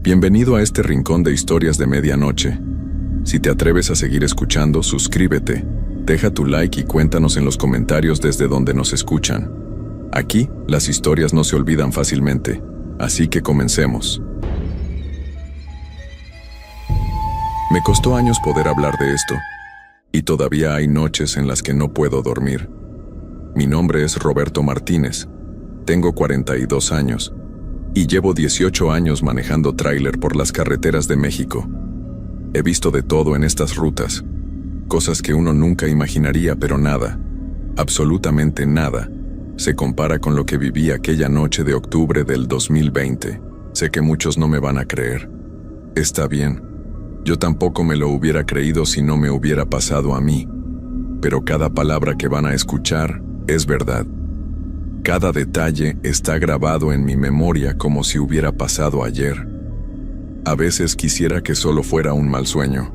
Bienvenido a este rincón de historias de medianoche. Si te atreves a seguir escuchando, suscríbete, deja tu like y cuéntanos en los comentarios desde donde nos escuchan. Aquí, las historias no se olvidan fácilmente, así que comencemos. Me costó años poder hablar de esto, y todavía hay noches en las que no puedo dormir. Mi nombre es Roberto Martínez, tengo 42 años, y llevo 18 años manejando tráiler por las carreteras de México. He visto de todo en estas rutas, cosas que uno nunca imaginaría, pero nada, absolutamente nada, se compara con lo que viví aquella noche de octubre del 2020. Sé que muchos no me van a creer. Está bien, yo tampoco me lo hubiera creído si no me hubiera pasado a mí, pero cada palabra que van a escuchar es verdad. Cada detalle está grabado en mi memoria como si hubiera pasado ayer. A veces quisiera que solo fuera un mal sueño,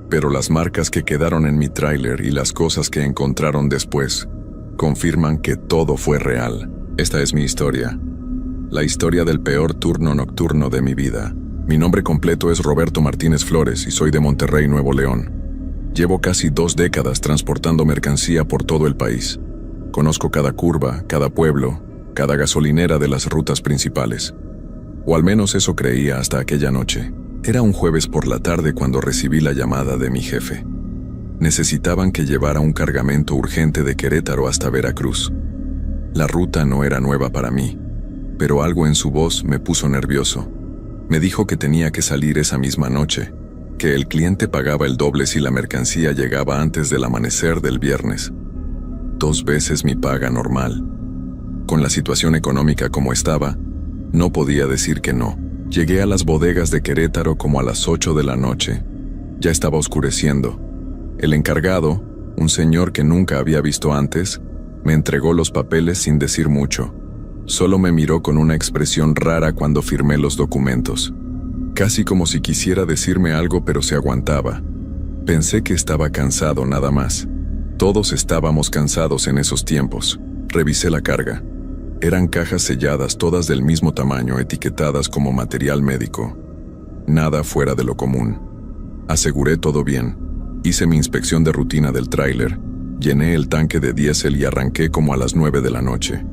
pero las marcas que quedaron en mi tráiler y las cosas que encontraron después confirman que todo fue real. Esta es mi historia, la historia del peor turno nocturno de mi vida. Mi nombre completo es Roberto Martínez Flores y soy de Monterrey, Nuevo León. Llevo casi 2 décadas transportando mercancía por todo el país. Conozco cada curva, cada pueblo, cada gasolinera de las rutas principales. O al menos eso creía hasta aquella noche. Era un jueves por la tarde cuando recibí la llamada de mi jefe. Necesitaban que llevara un cargamento urgente de Querétaro hasta Veracruz. La ruta no era nueva para mí, pero algo en su voz me puso nervioso. Me dijo que tenía que salir esa misma noche, que el cliente pagaba el doble si la mercancía llegaba antes del amanecer del viernes. 2 veces mi paga normal. Con la situación económica como estaba, no podía decir que no. Llegué a las bodegas de Querétaro como a las 8 de la noche. Ya estaba oscureciendo. El encargado, un señor que nunca había visto antes, me entregó los papeles sin decir mucho. Solo me miró con una expresión rara cuando firmé los documentos. Casi como si quisiera decirme algo, pero se aguantaba. Pensé que estaba cansado nada más. Todos estábamos cansados en esos tiempos. Revisé la carga. Eran cajas selladas, todas del mismo tamaño, etiquetadas como material médico. Nada fuera de lo común. Aseguré todo bien. Hice mi inspección de rutina del tráiler. Llené el tanque de diésel y arranqué como a las 9 de la noche.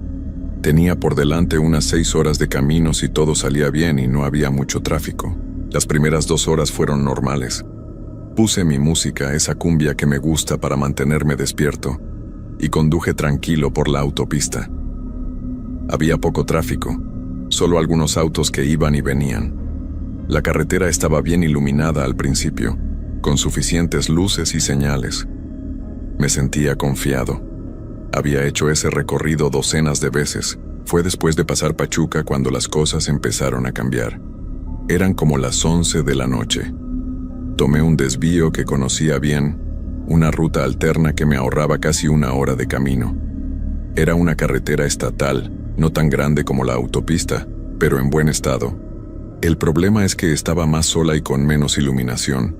Tenía por delante unas 6 horas de camino si todo salía bien y no había mucho tráfico. Las primeras 2 horas fueron normales. Puse mi música, esa cumbia que me gusta para mantenerme despierto, y conduje tranquilo por la autopista. Había poco tráfico, solo algunos autos que iban y venían. La carretera estaba bien iluminada al principio, con suficientes luces y señales. Me sentía confiado. Había hecho ese recorrido docenas de veces. Fue después de pasar Pachuca cuando las cosas empezaron a cambiar. Eran como las 11 de la noche. Tomé un desvío que conocía bien, una ruta alterna que me ahorraba casi 1 hora de camino. Era una carretera estatal, no tan grande como la autopista, pero en buen estado. El problema es que estaba más sola y con menos iluminación,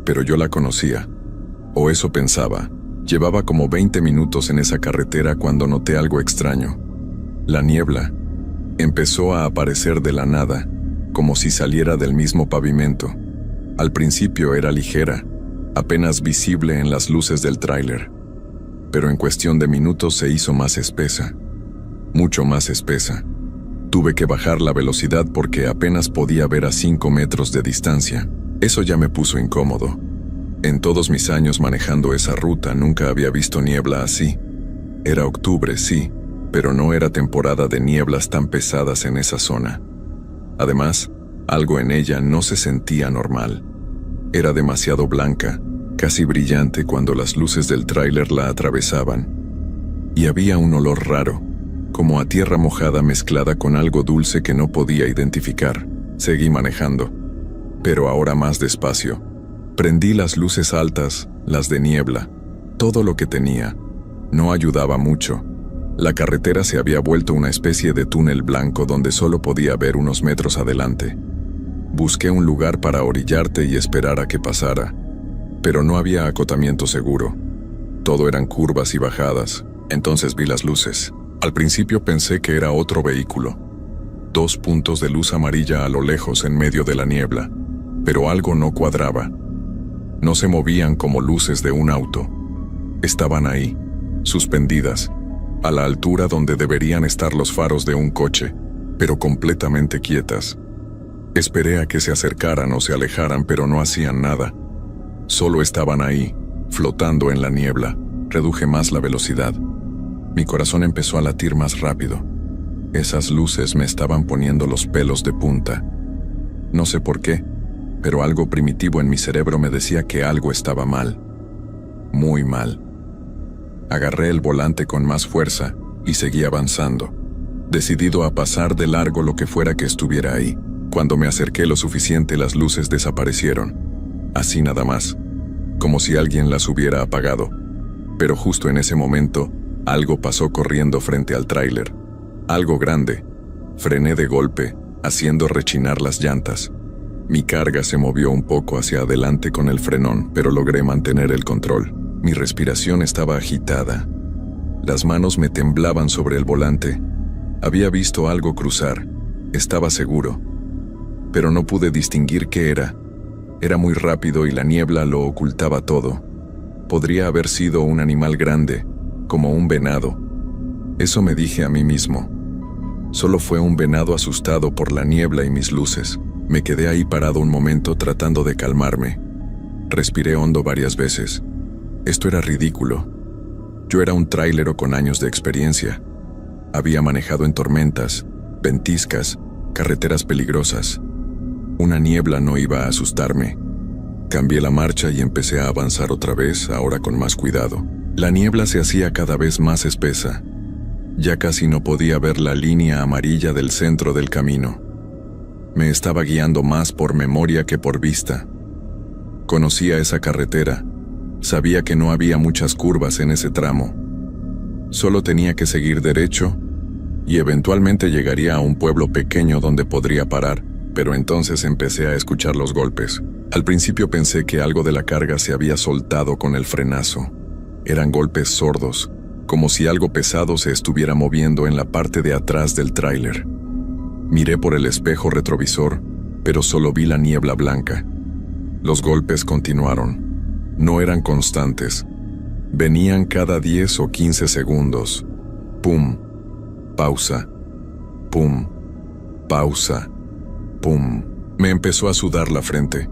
pero yo la conocía, o eso pensaba. Llevaba como 20 minutos en esa carretera cuando noté algo extraño. La niebla empezó a aparecer de la nada, como si saliera del mismo pavimento. Al principio era ligera, apenas visible en las luces del tráiler, pero en cuestión de minutos se hizo más espesa, mucho más espesa. Tuve que bajar la velocidad porque apenas podía ver a 5 metros de distancia. Eso ya me puso incómodo. En todos mis años manejando esa ruta nunca había visto niebla así. Era octubre, sí, pero no era temporada de nieblas tan pesadas en esa zona. Además, algo en ella no se sentía normal. Era demasiado blanca, casi brillante cuando las luces del tráiler la atravesaban. Y había un olor raro, como a tierra mojada mezclada con algo dulce que no podía identificar. Seguí manejando, pero ahora más despacio. Prendí las luces altas, las de niebla, todo lo que tenía. No ayudaba mucho. La carretera se había vuelto una especie de túnel blanco donde solo podía ver unos metros adelante. Busqué un lugar para orillarte y esperar a que pasara, pero no había acotamiento seguro. Todo eran curvas y bajadas. Entonces vi las luces. Al principio pensé que era otro vehículo, 2 puntos de luz amarilla a lo lejos en medio de la niebla, pero algo no cuadraba. No se movían como luces de un auto. Estaban ahí, suspendidas, a la altura donde deberían estar los faros de un coche, pero completamente quietas. Esperé a que se acercaran o se alejaran, pero no hacían nada. Solo estaban ahí, flotando en la niebla. Reduje más la velocidad. Mi corazón empezó a latir más rápido. Esas luces me estaban poniendo los pelos de punta. No sé por qué, pero algo primitivo en mi cerebro me decía que algo estaba mal. Muy mal. Agarré el volante con más fuerza y seguí avanzando, decidido a pasar de largo lo que fuera que estuviera ahí. Cuando me acerqué lo suficiente, las luces desaparecieron. Así nada más, como si alguien las hubiera apagado. Pero justo en ese momento, algo pasó corriendo frente al tráiler. Algo grande. Frené de golpe, haciendo rechinar las llantas. Mi carga se movió un poco hacia adelante con el frenón, pero logré mantener el control. Mi respiración estaba agitada. Las manos me temblaban sobre el volante. Había visto algo cruzar. Estaba seguro. Pero no pude distinguir qué era. Era muy rápido y la niebla lo ocultaba todo. Podría haber sido un animal grande, como un venado. Eso me dije a mí mismo. Solo fue un venado asustado por la niebla y mis luces. Me quedé ahí parado un momento tratando de calmarme. Respiré hondo varias veces. Esto era ridículo. Yo era un trailero con años de experiencia. Había manejado en tormentas, ventiscas, carreteras peligrosas. Una niebla no iba a asustarme. Cambié la marcha y empecé a avanzar otra vez, ahora con más cuidado. La niebla se hacía cada vez más espesa. Ya casi no podía ver la línea amarilla del centro del camino. Me estaba guiando más por memoria que por vista. Conocía esa carretera. Sabía que no había muchas curvas en ese tramo. Solo tenía que seguir derecho y eventualmente llegaría a un pueblo pequeño donde podría parar, pero entonces empecé a escuchar los golpes. Al principio pensé que algo de la carga se había soltado con el frenazo. Eran golpes sordos, como si algo pesado se estuviera moviendo en la parte de atrás del tráiler. Miré por el espejo retrovisor, pero solo vi la niebla blanca. Los golpes continuaron. No eran constantes. Venían cada 10 o 15 segundos. Pum. Pausa. Pum. Pausa. Pum. Me empezó a sudar la frente.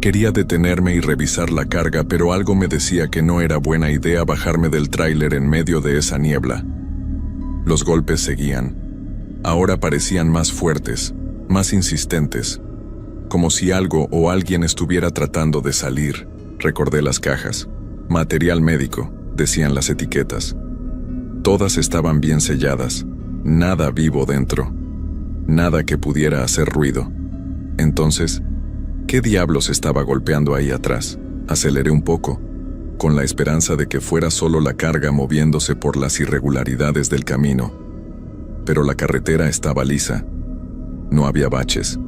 Quería detenerme y revisar la carga, pero algo me decía que no era buena idea bajarme del tráiler en medio de esa niebla. Los golpes seguían. Ahora parecían más fuertes, más insistentes, como si algo o alguien estuviera tratando de salir. Recordé las cajas. Material médico, decían las etiquetas. Todas estaban bien selladas, nada vivo dentro, nada que pudiera hacer ruido. Entonces, ¿qué diablos estaba golpeando ahí atrás? Aceleré un poco, con la esperanza de que fuera solo la carga moviéndose por las irregularidades del camino. Pero la carretera estaba lisa, no había baches,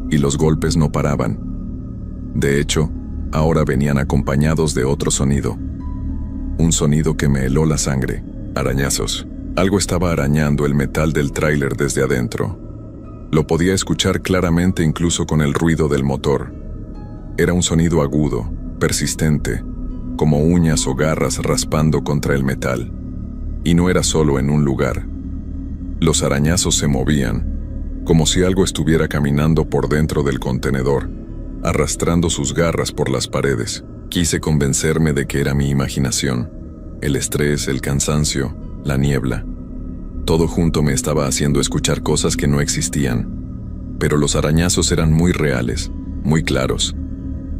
y los golpes no paraban. De hecho, ahora venían acompañados de otro sonido. Un sonido que me heló la sangre. Arañazos. Algo estaba arañando el metal del tráiler desde adentro. Lo podía escuchar claramente incluso con el ruido del motor. Era un sonido agudo, persistente, como uñas o garras raspando contra el metal. Y no era solo en un lugar. Los arañazos se movían, como si algo estuviera caminando por dentro del contenedor, arrastrando sus garras por las paredes. Quise convencerme de que era mi imaginación. El estrés, el cansancio, la niebla. Todo junto me estaba haciendo escuchar cosas que no existían. Pero los arañazos eran muy reales, muy claros,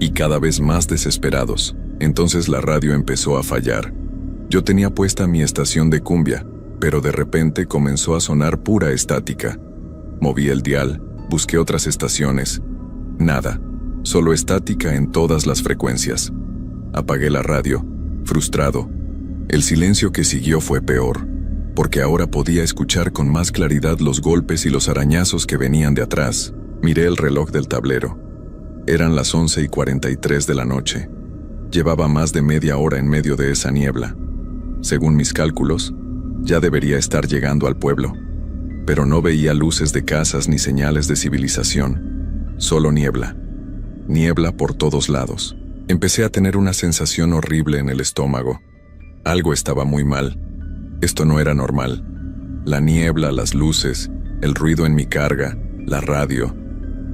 y cada vez más desesperados. Entonces la radio empezó a fallar. Yo tenía puesta mi estación de cumbia, pero de repente comenzó a sonar pura estática. Moví el dial, busqué otras estaciones. Nada, solo estática en todas las frecuencias. Apagué la radio, frustrado. El silencio que siguió fue peor, porque ahora podía escuchar con más claridad los golpes y los arañazos que venían de atrás. Miré el reloj del tablero. Eran las 11:43 de la noche. Llevaba más de media hora en medio de esa niebla. Según mis cálculos, ya debería estar llegando al pueblo. pero no veía luces de casas ni señales de civilización. Solo niebla. Niebla por todos lados. Empecé a tener una sensación horrible en el estómago. Algo estaba muy mal. Esto no era normal. La niebla, las luces, el ruido en mi carga, la radio.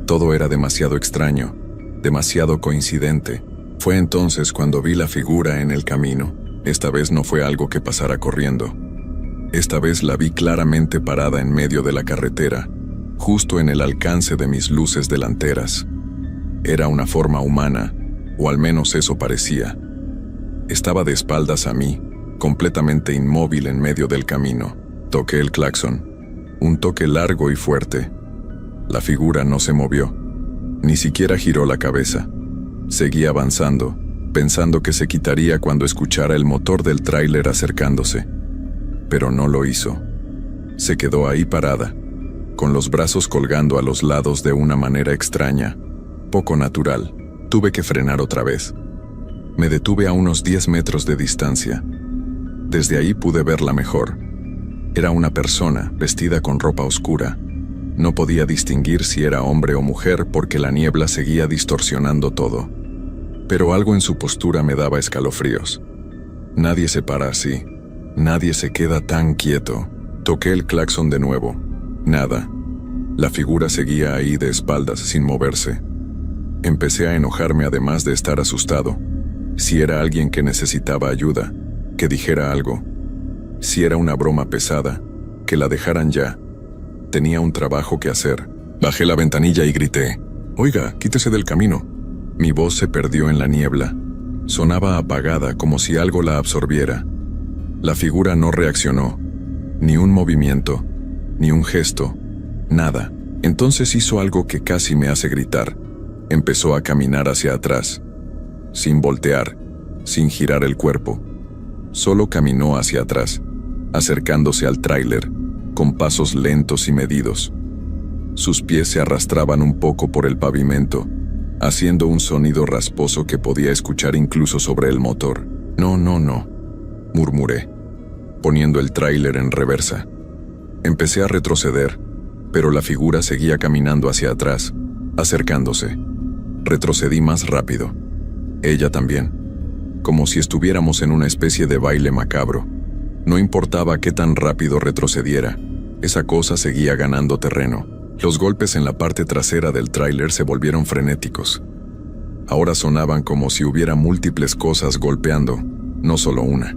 Todo era demasiado extraño, demasiado coincidente. Fue entonces cuando vi la figura en el camino. Esta vez no fue algo que pasara corriendo. Esta vez la vi claramente parada en medio de la carretera, justo en el alcance de mis luces delanteras. Era una forma humana, o al menos eso parecía. Estaba de espaldas a mí, completamente inmóvil en medio del camino. Toqué el claxon, un toque largo y fuerte. La figura no se movió, ni siquiera giró la cabeza. Seguí avanzando, pensando que se quitaría cuando escuchara el motor del tráiler acercándose. Pero no lo hizo. Se quedó ahí parada, con los brazos colgando a los lados de una manera extraña, poco natural. Tuve que frenar otra vez. Me detuve a unos 10 metros de distancia. Desde ahí pude verla mejor. Era una persona vestida con ropa oscura. No podía distinguir si era hombre o mujer porque la niebla seguía distorsionando todo. Pero algo en su postura me daba escalofríos. Nadie se para así. Nadie se queda tan quieto. Toqué el claxon de nuevo. Nada. La figura seguía ahí de espaldas sin moverse. Empecé a enojarme además de estar asustado. Si era alguien que necesitaba ayuda, que dijera algo. Si era una broma pesada, que la dejaran ya. Tenía un trabajo que hacer. Bajé la ventanilla y grité: «Oiga, quítese del camino». Mi voz se perdió en la niebla. Sonaba apagada como si algo la absorbiera. La figura no reaccionó. Ni un movimiento, ni un gesto, nada. Entonces hizo algo que casi me hace gritar. Empezó a caminar hacia atrás, sin voltear, sin girar el cuerpo. Solo caminó hacia atrás, acercándose al tráiler, con pasos lentos y medidos. Sus pies se arrastraban un poco por el pavimento, haciendo un sonido rasposo que podía escuchar incluso sobre el motor. «No, no, no», murmuré, poniendo el tráiler en reversa. Empecé a retroceder, pero la figura seguía caminando hacia atrás, acercándose. Retrocedí más rápido. Ella también, como si estuviéramos en una especie de baile macabro. No importaba qué tan rápido retrocediera, esa cosa seguía ganando terreno. Los golpes en la parte trasera del tráiler se volvieron frenéticos. Ahora sonaban como si hubiera múltiples cosas golpeando, no solo una.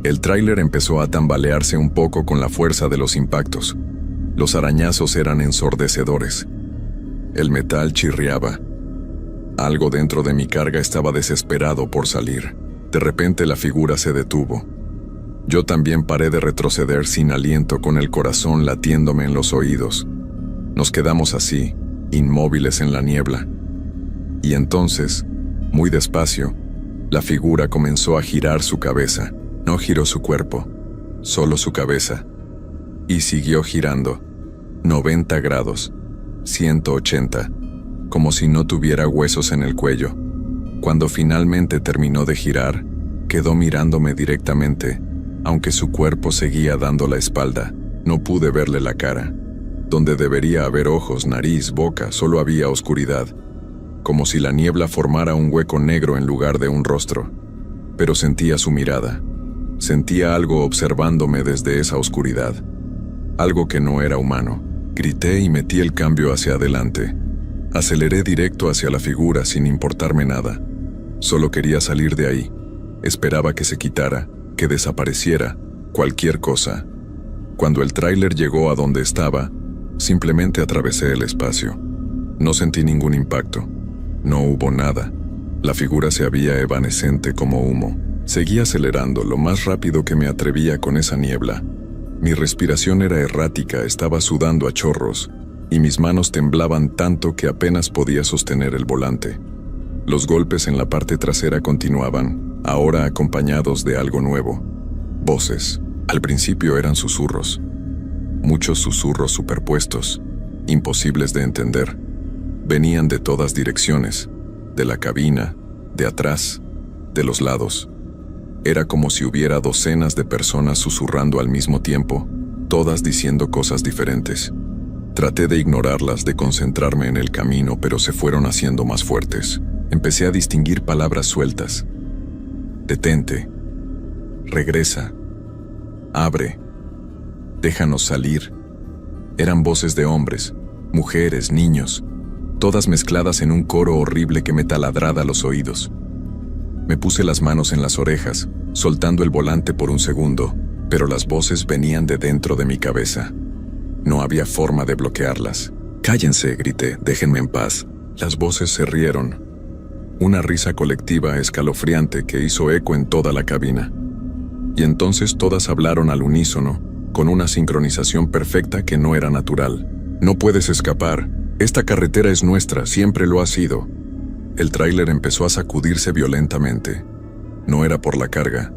El tráiler empezó a tambalearse un poco con la fuerza de los impactos. Los arañazos eran ensordecedores. El metal chirriaba. Algo dentro de mi carga estaba desesperado por salir. De repente la figura se detuvo. Yo también paré de retroceder sin aliento, con el corazón latiéndome en los oídos. Nos quedamos así, inmóviles en la niebla. Y entonces, muy despacio, la figura comenzó a girar su cabeza. No giró su cuerpo, solo su cabeza. Y siguió girando. 90 grados, 180, como si no tuviera huesos en el cuello. Cuando finalmente terminó de girar, quedó mirándome directamente, aunque su cuerpo seguía dando la espalda. No pude verle la cara. Donde debería haber ojos, nariz, boca, solo había oscuridad, como si la niebla formara un hueco negro en lugar de un rostro. Pero sentía su mirada. Sentía algo observándome desde esa oscuridad. Algo que no era humano. Grité y metí el cambio hacia adelante. Aceleré directo hacia la figura sin importarme nada. Solo quería salir de ahí. Esperaba que se quitara, que desapareciera, cualquier cosa. Cuando el tráiler llegó a donde estaba, simplemente atravesé el espacio. No sentí ningún impacto. No hubo nada. La figura se había evanescente como humo. Seguí acelerando lo más rápido que me atrevía con esa niebla. Mi respiración era errática, estaba sudando a chorros, y mis manos temblaban tanto que apenas podía sostener el volante. Los golpes en la parte trasera continuaban, ahora acompañados de algo nuevo. Voces. Al principio eran susurros. Muchos susurros superpuestos, imposibles de entender. Venían de todas direcciones, de la cabina, de atrás, de los lados. Era como si hubiera docenas de personas susurrando al mismo tiempo, todas diciendo cosas diferentes. Traté de ignorarlas, de concentrarme en el camino, pero se fueron haciendo más fuertes. Empecé a distinguir palabras sueltas. Detente. Regresa. Abre. Déjanos salir. Eran voces de hombres, mujeres, niños, todas mezcladas en un coro horrible que me taladraba los oídos. Me puse las manos en las orejas, soltando el volante por un segundo, pero las voces venían de dentro de mi cabeza. No había forma de bloquearlas. «Cállense», grité, «déjenme en paz». Las voces se rieron. Una risa colectiva escalofriante que hizo eco en toda la cabina. Y entonces todas hablaron al unísono, con una sincronización perfecta que no era natural. «No puedes escapar. Esta carretera es nuestra, siempre lo ha sido». El tráiler empezó a sacudirse violentamente. No era por la carga,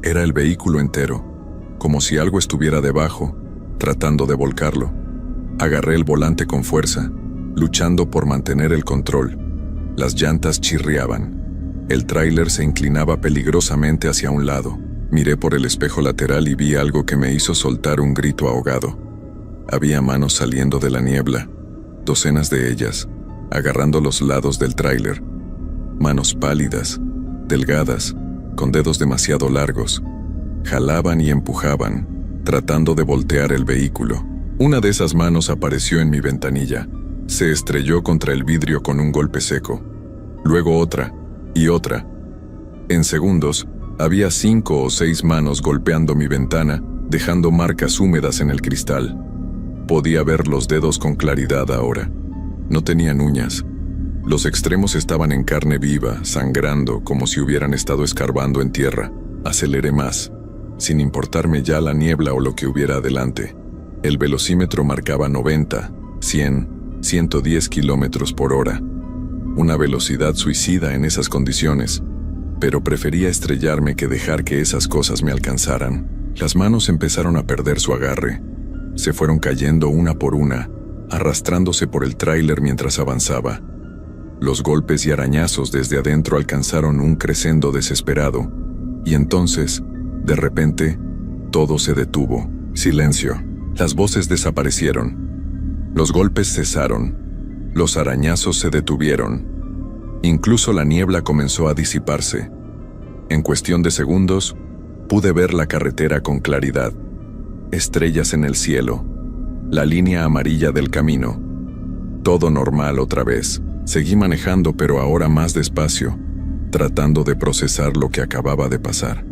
era el vehículo entero, como si algo estuviera debajo, tratando de volcarlo. Agarré el volante con fuerza, luchando por mantener el control. Las llantas chirriaban. El tráiler se inclinaba peligrosamente hacia un lado. Miré por el espejo lateral y vi algo que me hizo soltar un grito ahogado. Había manos saliendo de la niebla, docenas de ellas, agarrando los lados del tráiler. Manos pálidas, delgadas, con dedos demasiado largos. Jalaban y empujaban, tratando de voltear el vehículo. Una de esas manos apareció en mi ventanilla. Se estrelló contra el vidrio con un golpe seco. Luego otra, y otra. En segundos, había 5 o 6 manos golpeando mi ventana, dejando marcas húmedas en el cristal. Podía ver los dedos con claridad ahora. No tenían uñas. Los extremos estaban en carne viva, sangrando, como si hubieran estado escarbando en tierra. Aceleré más, sin importarme ya la niebla o lo que hubiera adelante. El velocímetro marcaba 90, 100, 110 kilómetros por hora. Una velocidad suicida en esas condiciones, pero prefería estrellarme que dejar que esas cosas me alcanzaran. Las manos empezaron a perder su agarre. Se fueron cayendo una por una, arrastrándose por el tráiler mientras avanzaba. Los golpes y arañazos desde adentro alcanzaron un crescendo desesperado, y entonces, de repente, todo se detuvo. Silencio. Las voces desaparecieron. Los golpes cesaron. Los arañazos se detuvieron. Incluso la niebla comenzó a disiparse. En cuestión de segundos, pude ver la carretera con claridad. Estrellas en el cielo. La línea amarilla del camino. Todo normal otra vez. Seguí manejando, pero ahora más despacio, tratando de procesar lo que acababa de pasar.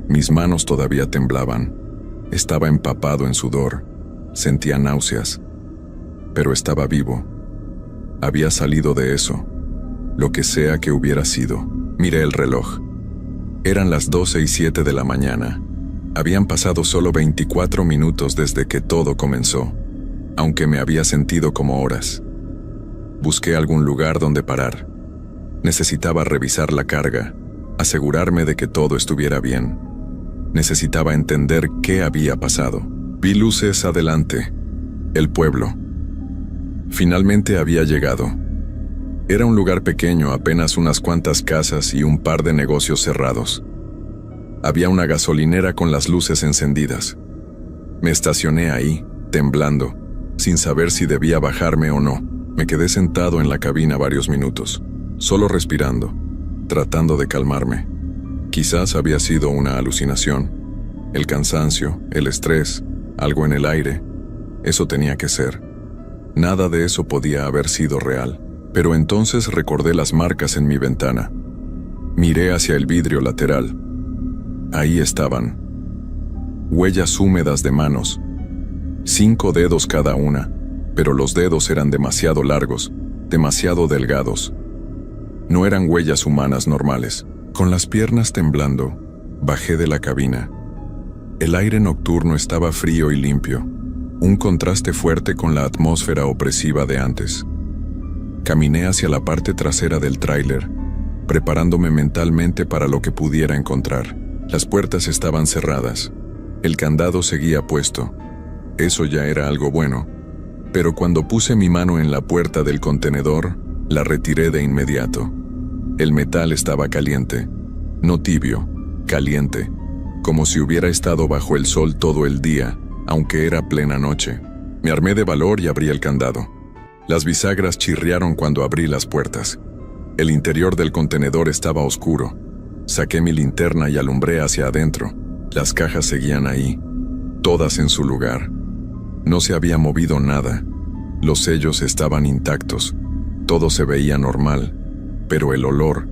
Mis manos todavía temblaban. Estaba empapado en sudor. Sentía náuseas. Pero estaba vivo. Había salido de eso. Lo que sea que hubiera sido. Miré el reloj. Eran las 12:07 de la mañana. Habían pasado solo 24 minutos desde que todo comenzó, aunque me había sentido como horas. Busqué algún lugar donde parar. Necesitaba revisar la carga, asegurarme de que todo estuviera bien. Necesitaba entender qué había pasado. Vi luces adelante. El pueblo. Finalmente había llegado. Era un lugar pequeño, apenas unas cuantas casas y un par de negocios cerrados. Había una gasolinera con las luces encendidas. Me estacioné ahí, temblando, sin saber si debía bajarme o no. Me quedé sentado en la cabina varios minutos, solo respirando, tratando de calmarme. Quizás había sido una alucinación. El cansancio, el estrés, algo en el aire. Eso tenía que ser. Nada de eso podía haber sido real. Pero entonces recordé las marcas en mi ventana. Miré hacia el vidrio lateral. Ahí estaban. Huellas húmedas de manos. 5 dedos cada una, pero los dedos eran demasiado largos, demasiado delgados. No eran huellas humanas normales. Con las piernas temblando, bajé de la cabina. El aire nocturno estaba frío y limpio, un contraste fuerte con la atmósfera opresiva de antes. Caminé hacia la parte trasera del tráiler, preparándome mentalmente para lo que pudiera encontrar. Las puertas estaban cerradas. El candado seguía puesto. Eso ya era algo bueno. Pero cuando puse mi mano en la puerta del contenedor, la retiré de inmediato. El metal estaba caliente. No tibio, caliente. Como si hubiera estado bajo el sol todo el día, aunque era plena noche. Me armé de valor y abrí el candado. Las bisagras chirriaron cuando abrí las puertas. El interior del contenedor estaba oscuro. Saqué mi linterna y alumbré hacia adentro. Las cajas seguían ahí, todas en su lugar. No se había movido nada. Los sellos estaban intactos. Todo se veía normal. Pero el olor,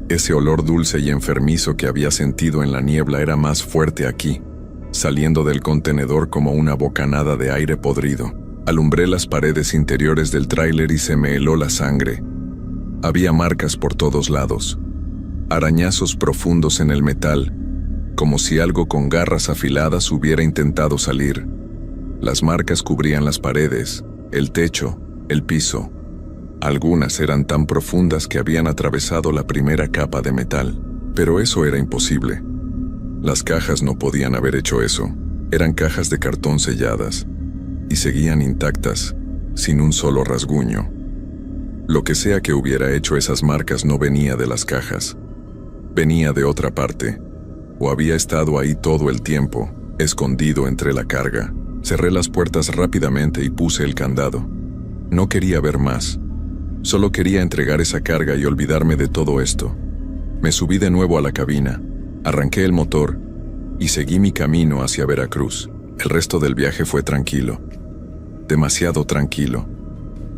ese olor dulce y enfermizo que había sentido en la niebla era más fuerte aquí, saliendo del contenedor como una bocanada de aire podrido. Alumbré las paredes interiores del tráiler y se me heló la sangre. Había marcas por todos lados, arañazos profundos en el metal, como si algo con garras afiladas hubiera intentado salir. Las marcas cubrían las paredes, el techo, el piso. Algunas eran tan profundas que habían atravesado la primera capa de metal, pero eso era imposible. Las cajas no podían haber hecho eso. Eran cajas de cartón selladas, y seguían intactas, sin un solo rasguño. Lo que sea que hubiera hecho esas marcas no venía de las cajas. Venía de otra parte, o había estado ahí todo el tiempo, escondido entre la carga. Cerré las puertas rápidamente y puse el candado. No quería ver más. Solo quería entregar esa carga y olvidarme de todo esto. Me subí de nuevo a la cabina, arranqué el motor y seguí mi camino hacia Veracruz. El resto del viaje fue tranquilo. Demasiado tranquilo.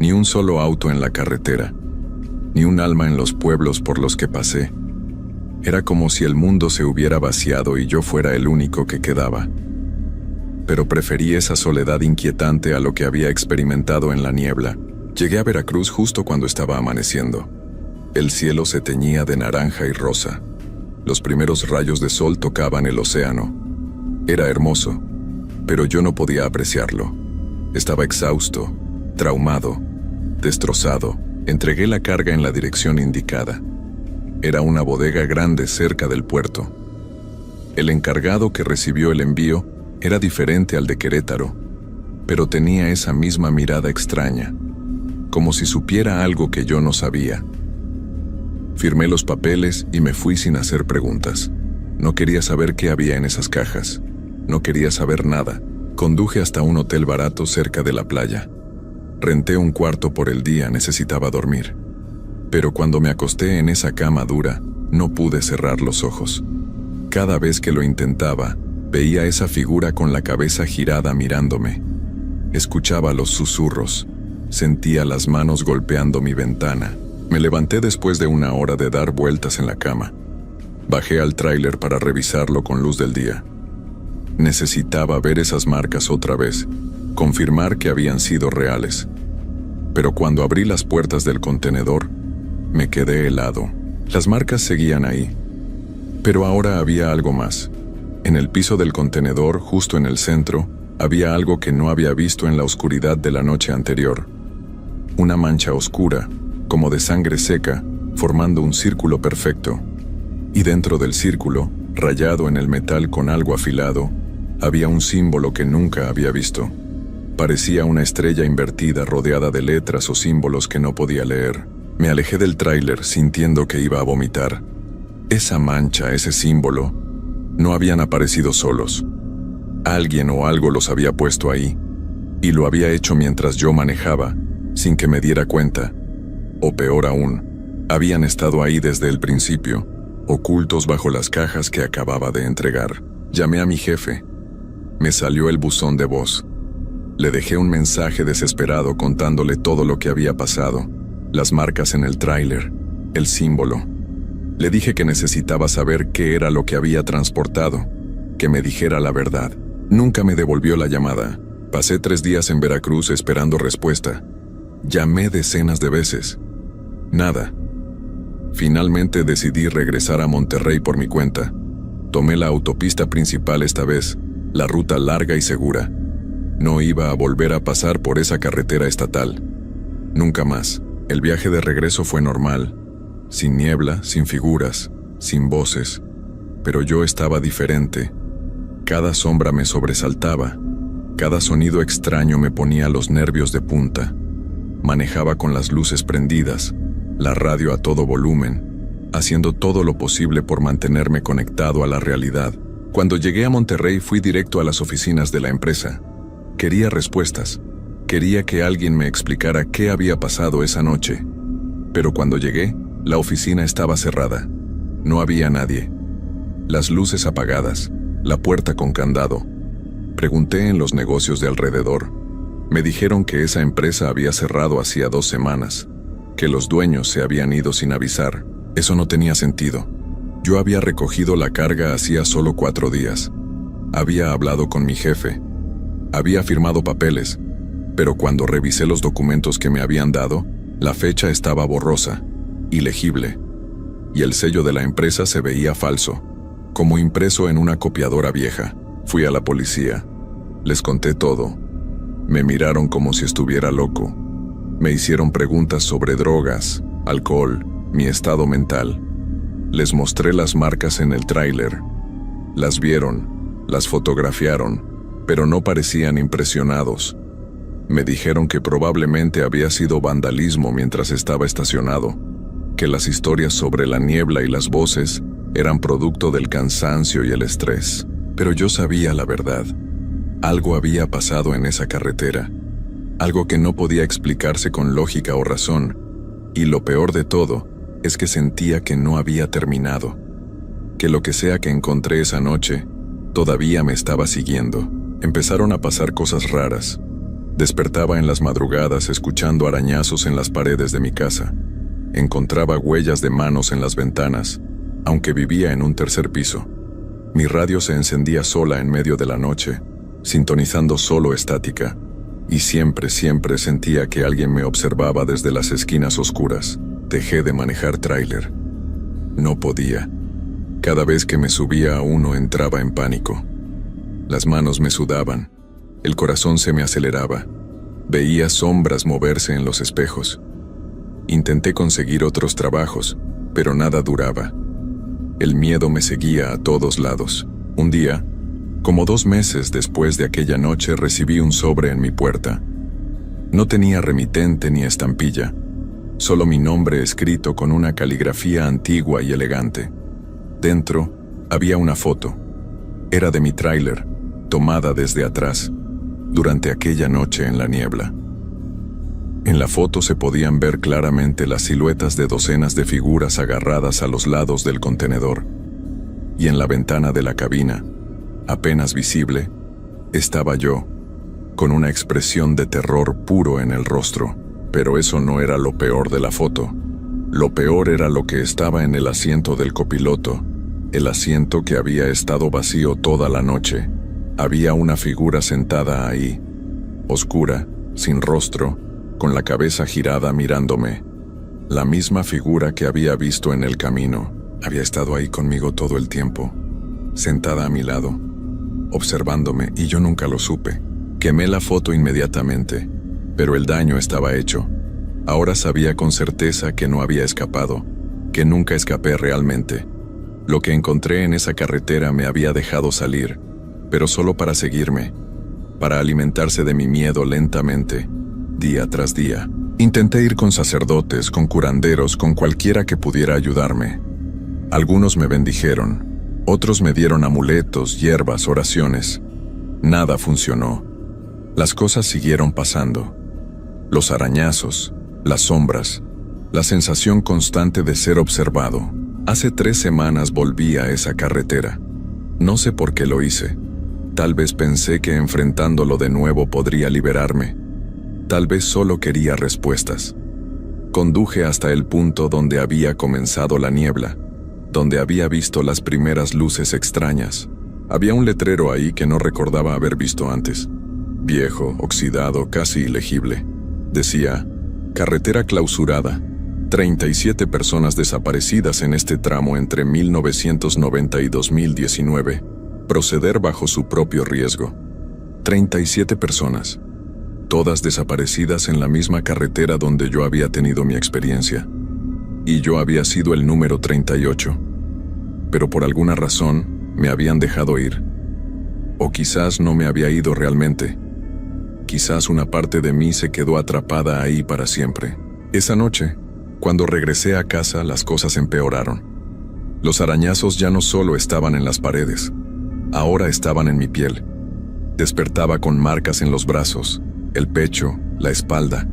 Ni un solo auto en la carretera, ni un alma en los pueblos por los que pasé. Era como si el mundo se hubiera vaciado y yo fuera el único que quedaba. Pero preferí esa soledad inquietante a lo que había experimentado en la niebla. Llegué a Veracruz justo cuando estaba amaneciendo. El cielo se teñía de naranja y rosa. Los primeros rayos de sol tocaban el océano. Era hermoso, pero yo no podía apreciarlo. Estaba exhausto, traumado, destrozado. Entregué la carga en la dirección indicada. Era una bodega grande cerca del puerto. El encargado que recibió el envío era diferente al de Querétaro, pero tenía esa misma mirada extraña, como si supiera algo que yo no sabía. Firmé los papeles y me fui sin hacer preguntas. No quería saber qué había en esas cajas. No quería saber nada. Conduje hasta un hotel barato cerca de la playa. Renté un cuarto por el día, necesitaba dormir. Pero cuando me acosté en esa cama dura, no pude cerrar los ojos. Cada vez que lo intentaba, veía esa figura con la cabeza girada mirándome. Escuchaba los susurros. Sentía las manos golpeando mi ventana. Me levanté después de una hora de dar vueltas en la cama. Bajé al tráiler para revisarlo con luz del día. Necesitaba ver esas marcas otra vez, confirmar que habían sido reales. Pero cuando abrí las puertas del contenedor, me quedé helado. Las marcas seguían ahí. Pero ahora había algo más. En el piso del contenedor, justo en el centro, había algo que no había visto en la oscuridad de la noche anterior. Una mancha oscura, como de sangre seca, formando un círculo perfecto. Y dentro del círculo, rayado en el metal con algo afilado, había un símbolo que nunca había visto. Parecía una estrella invertida rodeada de letras o símbolos que no podía leer. Me alejé del tráiler sintiendo que iba a vomitar. Esa mancha, ese símbolo, no habían aparecido solos. Alguien o algo los había puesto ahí, y lo había hecho mientras yo manejaba, sin que me diera cuenta. O peor aún, habían estado ahí desde el principio, ocultos bajo las cajas que acababa de entregar. Llamé a mi jefe. Me salió el buzón de voz. Le dejé un mensaje desesperado contándole todo lo que había pasado, las marcas en el tráiler, el símbolo. Le dije que necesitaba saber qué era lo que había transportado, que me dijera la verdad. Nunca me devolvió la llamada. Pasé 3 días en Veracruz esperando respuesta. Llamé decenas de veces. Nada. Finalmente decidí regresar a Monterrey por mi cuenta. Tomé la autopista principal esta vez, la ruta larga y segura. No iba a volver a pasar por esa carretera estatal. Nunca más. El viaje de regreso fue normal, sin niebla, sin figuras, sin voces. Pero yo estaba diferente. Cada sombra me sobresaltaba. Cada sonido extraño me ponía los nervios de punta. Manejaba con las luces prendidas, la radio a todo volumen, haciendo todo lo posible por mantenerme conectado a la realidad. Cuando llegué a Monterrey fui directo a las oficinas de la empresa. Quería respuestas. Quería que alguien me explicara qué había pasado esa noche. Pero cuando llegué, la oficina estaba cerrada. No había nadie. Las luces apagadas, la puerta con candado. Pregunté en los negocios de alrededor. Me dijeron que esa empresa había cerrado hacía 2 semanas, que los dueños se habían ido sin avisar. Eso no tenía sentido. Yo había recogido la carga hacía solo 4 días. Había hablado con mi jefe. Había firmado papeles, pero cuando revisé los documentos que me habían dado, la fecha estaba borrosa, ilegible, y el sello de la empresa se veía falso, como impreso en una copiadora vieja. Fui a la policía. Les conté todo. Me miraron como si estuviera loco. Me hicieron preguntas sobre drogas, alcohol, mi estado mental. Les mostré las marcas en el tráiler. Las vieron, las fotografiaron, pero no parecían impresionados. Me dijeron que probablemente había sido vandalismo mientras estaba estacionado, que las historias sobre la niebla y las voces eran producto del cansancio y el estrés. Pero yo sabía la verdad. Algo había pasado en esa carretera, algo que no podía explicarse con lógica o razón, y lo peor de todo es que sentía que no había terminado, que lo que sea que encontré esa noche todavía me estaba siguiendo. Empezaron a pasar cosas raras. Despertaba en las madrugadas escuchando arañazos en las paredes de mi casa. Encontraba huellas de manos en las ventanas, aunque vivía en un 3er piso. Mi radio se encendía sola en medio de la noche, sintonizando solo estática, y siempre sentía que alguien me observaba desde las esquinas oscuras. Dejé de manejar tráiler. No podía. Cada vez que me subía a uno entraba en pánico. Las manos me sudaban, el corazón se me aceleraba. Veía sombras moverse en los espejos. Intenté conseguir otros trabajos, pero nada duraba. El miedo me seguía a todos lados. Un día, como 2 meses después de aquella noche, recibí un sobre en mi puerta. No tenía remitente ni estampilla, solo mi nombre escrito con una caligrafía antigua y elegante. Dentro había una foto. Era de mi tráiler, tomada desde atrás, durante aquella noche en la niebla. En la foto se podían ver claramente las siluetas de docenas de figuras agarradas a los lados del contenedor. Y en la ventana de la cabina, apenas visible, estaba yo, con una expresión de terror puro en el rostro. Pero eso no era lo peor de la foto. Lo peor era lo que estaba en el asiento del copiloto, el asiento que había estado vacío toda la noche. Había una figura sentada ahí, oscura, sin rostro, con la cabeza girada mirándome. La misma figura que había visto en el camino. Había estado ahí conmigo todo el tiempo, sentada a mi lado, observándome, y yo nunca lo supe. Quemé la foto inmediatamente, pero el daño estaba hecho. Ahora sabía con certeza que no había escapado, que nunca escapé realmente. Lo que encontré en esa carretera me había dejado salir, pero solo para seguirme, para alimentarse de mi miedo lentamente, día tras día. Intenté ir con sacerdotes, con curanderos, con cualquiera que pudiera ayudarme. Algunos me bendijeron, otros me dieron amuletos, hierbas, oraciones. Nada funcionó. Las cosas siguieron pasando. Los arañazos, las sombras, la sensación constante de ser observado. Hace 3 semanas volví a esa carretera. No sé por qué lo hice. Tal vez pensé que enfrentándolo de nuevo podría liberarme. Tal vez solo quería respuestas. Conduje hasta el punto donde había comenzado la niebla, donde había visto las primeras luces extrañas. Había un letrero ahí que no recordaba haber visto antes. Viejo, oxidado, casi ilegible. Decía, carretera clausurada, 37 personas desaparecidas en este tramo entre 1990 y 2019. Proceder bajo su propio riesgo. 37 personas, todas desaparecidas en la misma carretera donde yo había tenido mi experiencia. Y yo había sido el número 38. Pero por alguna razón, me habían dejado ir. O quizás no me había ido realmente. Quizás una parte de mí se quedó atrapada ahí para siempre. Esa noche, cuando regresé a casa, las cosas empeoraron. Los arañazos ya no solo estaban en las paredes. ahora estaban en mi piel. Despertaba con marcas en los brazos, el pecho, la espalda,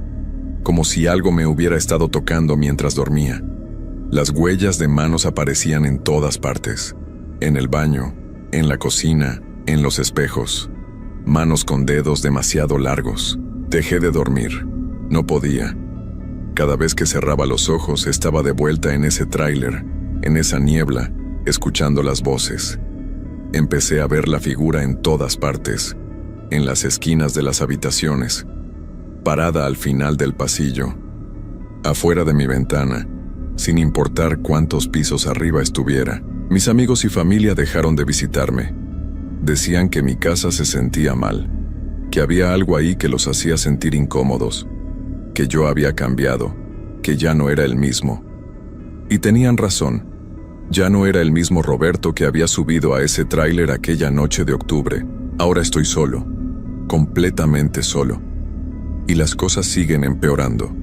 como si algo me hubiera estado tocando mientras dormía. Las huellas de manos aparecían en todas partes, en el baño, en la cocina, en los espejos. Manos con dedos demasiado largos. Dejé de dormir. No podía. Cada vez que cerraba los ojos estaba de vuelta en ese tráiler, en esa niebla, escuchando las voces. Empecé a ver la figura en todas partes, en las esquinas de las habitaciones, parada al final del pasillo, afuera de mi ventana, sin importar cuántos pisos arriba estuviera. Mis amigos y familia dejaron de visitarme. Decían que mi casa se sentía mal, que había algo ahí que los hacía sentir incómodos, que yo había cambiado, que ya no era el mismo. Y tenían razón. Ya no era el mismo Roberto que había subido a ese tráiler aquella noche de octubre. Ahora estoy solo, completamente solo. Y las cosas siguen empeorando.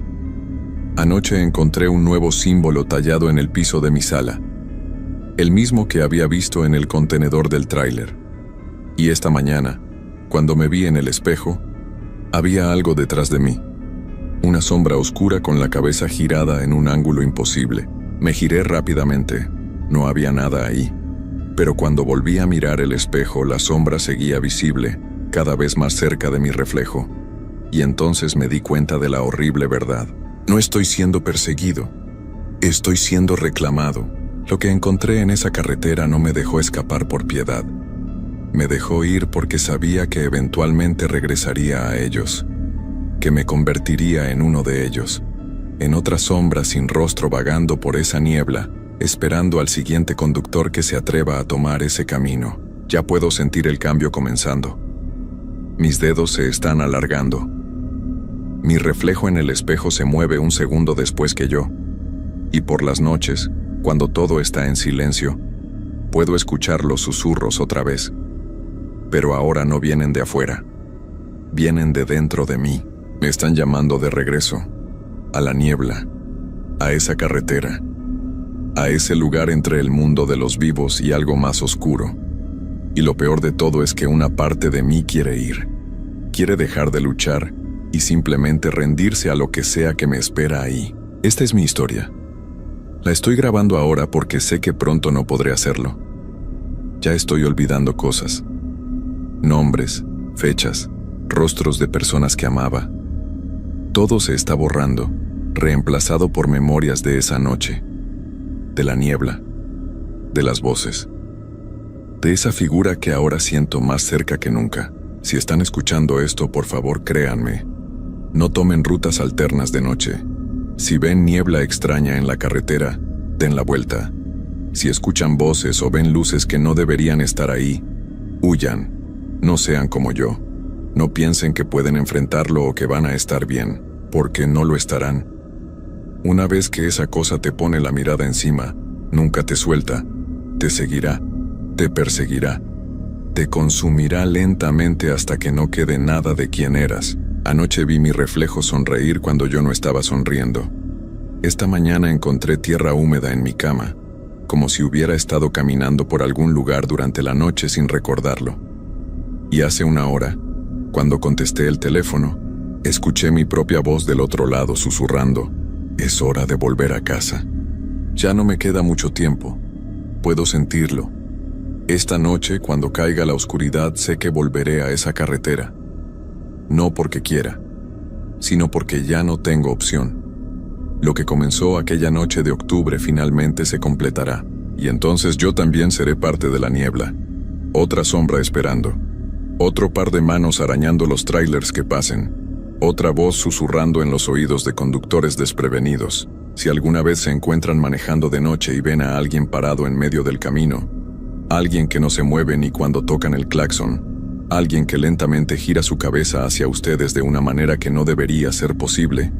Anoche encontré un nuevo símbolo tallado en el piso de mi sala, el mismo que había visto en el contenedor del tráiler. Y esta mañana, cuando me vi en el espejo, había algo detrás de mí. Una sombra oscura con la cabeza girada en un ángulo imposible. Me giré rápidamente. No había nada ahí. Pero cuando volví a mirar el espejo, la sombra seguía visible, cada vez más cerca de mi reflejo. Y entonces me di cuenta de la horrible verdad. No estoy siendo perseguido. Estoy siendo reclamado. Lo que encontré en esa carretera no me dejó escapar por piedad. Me dejó ir porque sabía que eventualmente regresaría a ellos, que me convertiría en uno de ellos, en otra sombra sin rostro vagando por esa niebla, esperando al siguiente conductor que se atreva a tomar ese camino. Ya puedo sentir el cambio comenzando. Mis dedos se están alargando. Mi reflejo en el espejo se mueve un segundo después que yo. Y por las noches, cuando todo está en silencio, puedo escuchar los susurros otra vez. Pero ahora no vienen de afuera. Vienen de dentro de mí. Me están llamando de regreso. A la niebla. A esa carretera. A ese lugar entre el mundo de los vivos y algo más oscuro. Y lo peor de todo es que una parte de mí quiere ir. Quiere dejar de luchar y simplemente rendirse a lo que sea que me espera ahí. Esta es mi historia. La estoy grabando ahora porque sé que pronto no podré hacerlo. Ya estoy olvidando cosas. Nombres, fechas, rostros de personas que amaba. Todo se está borrando, reemplazado por memorias de esa noche, de la niebla, de las voces, de esa figura que ahora siento más cerca que nunca. Si están escuchando esto, por favor créanme, no tomen rutas alternas de noche. Si ven niebla extraña en la carretera, den la vuelta. Si escuchan voces o ven luces que no deberían estar ahí, huyan. No sean como yo. No piensen que pueden enfrentarlo o que van a estar bien, porque no lo estarán. Una vez que esa cosa te pone la mirada encima, nunca te suelta, te seguirá, te perseguirá, te consumirá lentamente hasta que no quede nada de quien eras. Anoche vi mi reflejo sonreír cuando yo no estaba sonriendo. Esta mañana encontré tierra húmeda en mi cama, como si hubiera estado caminando por algún lugar durante la noche sin recordarlo. Y hace una hora, cuando contesté el teléfono, escuché mi propia voz del otro lado susurrando: es hora de volver a casa. Ya no me queda mucho tiempo. Puedo sentirlo. Esta noche, cuando caiga la oscuridad, sé que volveré a esa carretera. No porque quiera, sino porque ya no tengo opción. Lo que comenzó aquella noche de octubre finalmente se completará, y entonces yo también seré parte de la niebla. Otra sombra esperando. Otro par de manos arañando los trailers que pasen. Otra voz susurrando en los oídos de conductores desprevenidos. Si alguna vez se encuentran manejando de noche y ven a alguien parado en medio del camino, alguien que no se mueve ni cuando tocan el claxon, alguien que lentamente gira su cabeza hacia ustedes de una manera que no debería ser posible,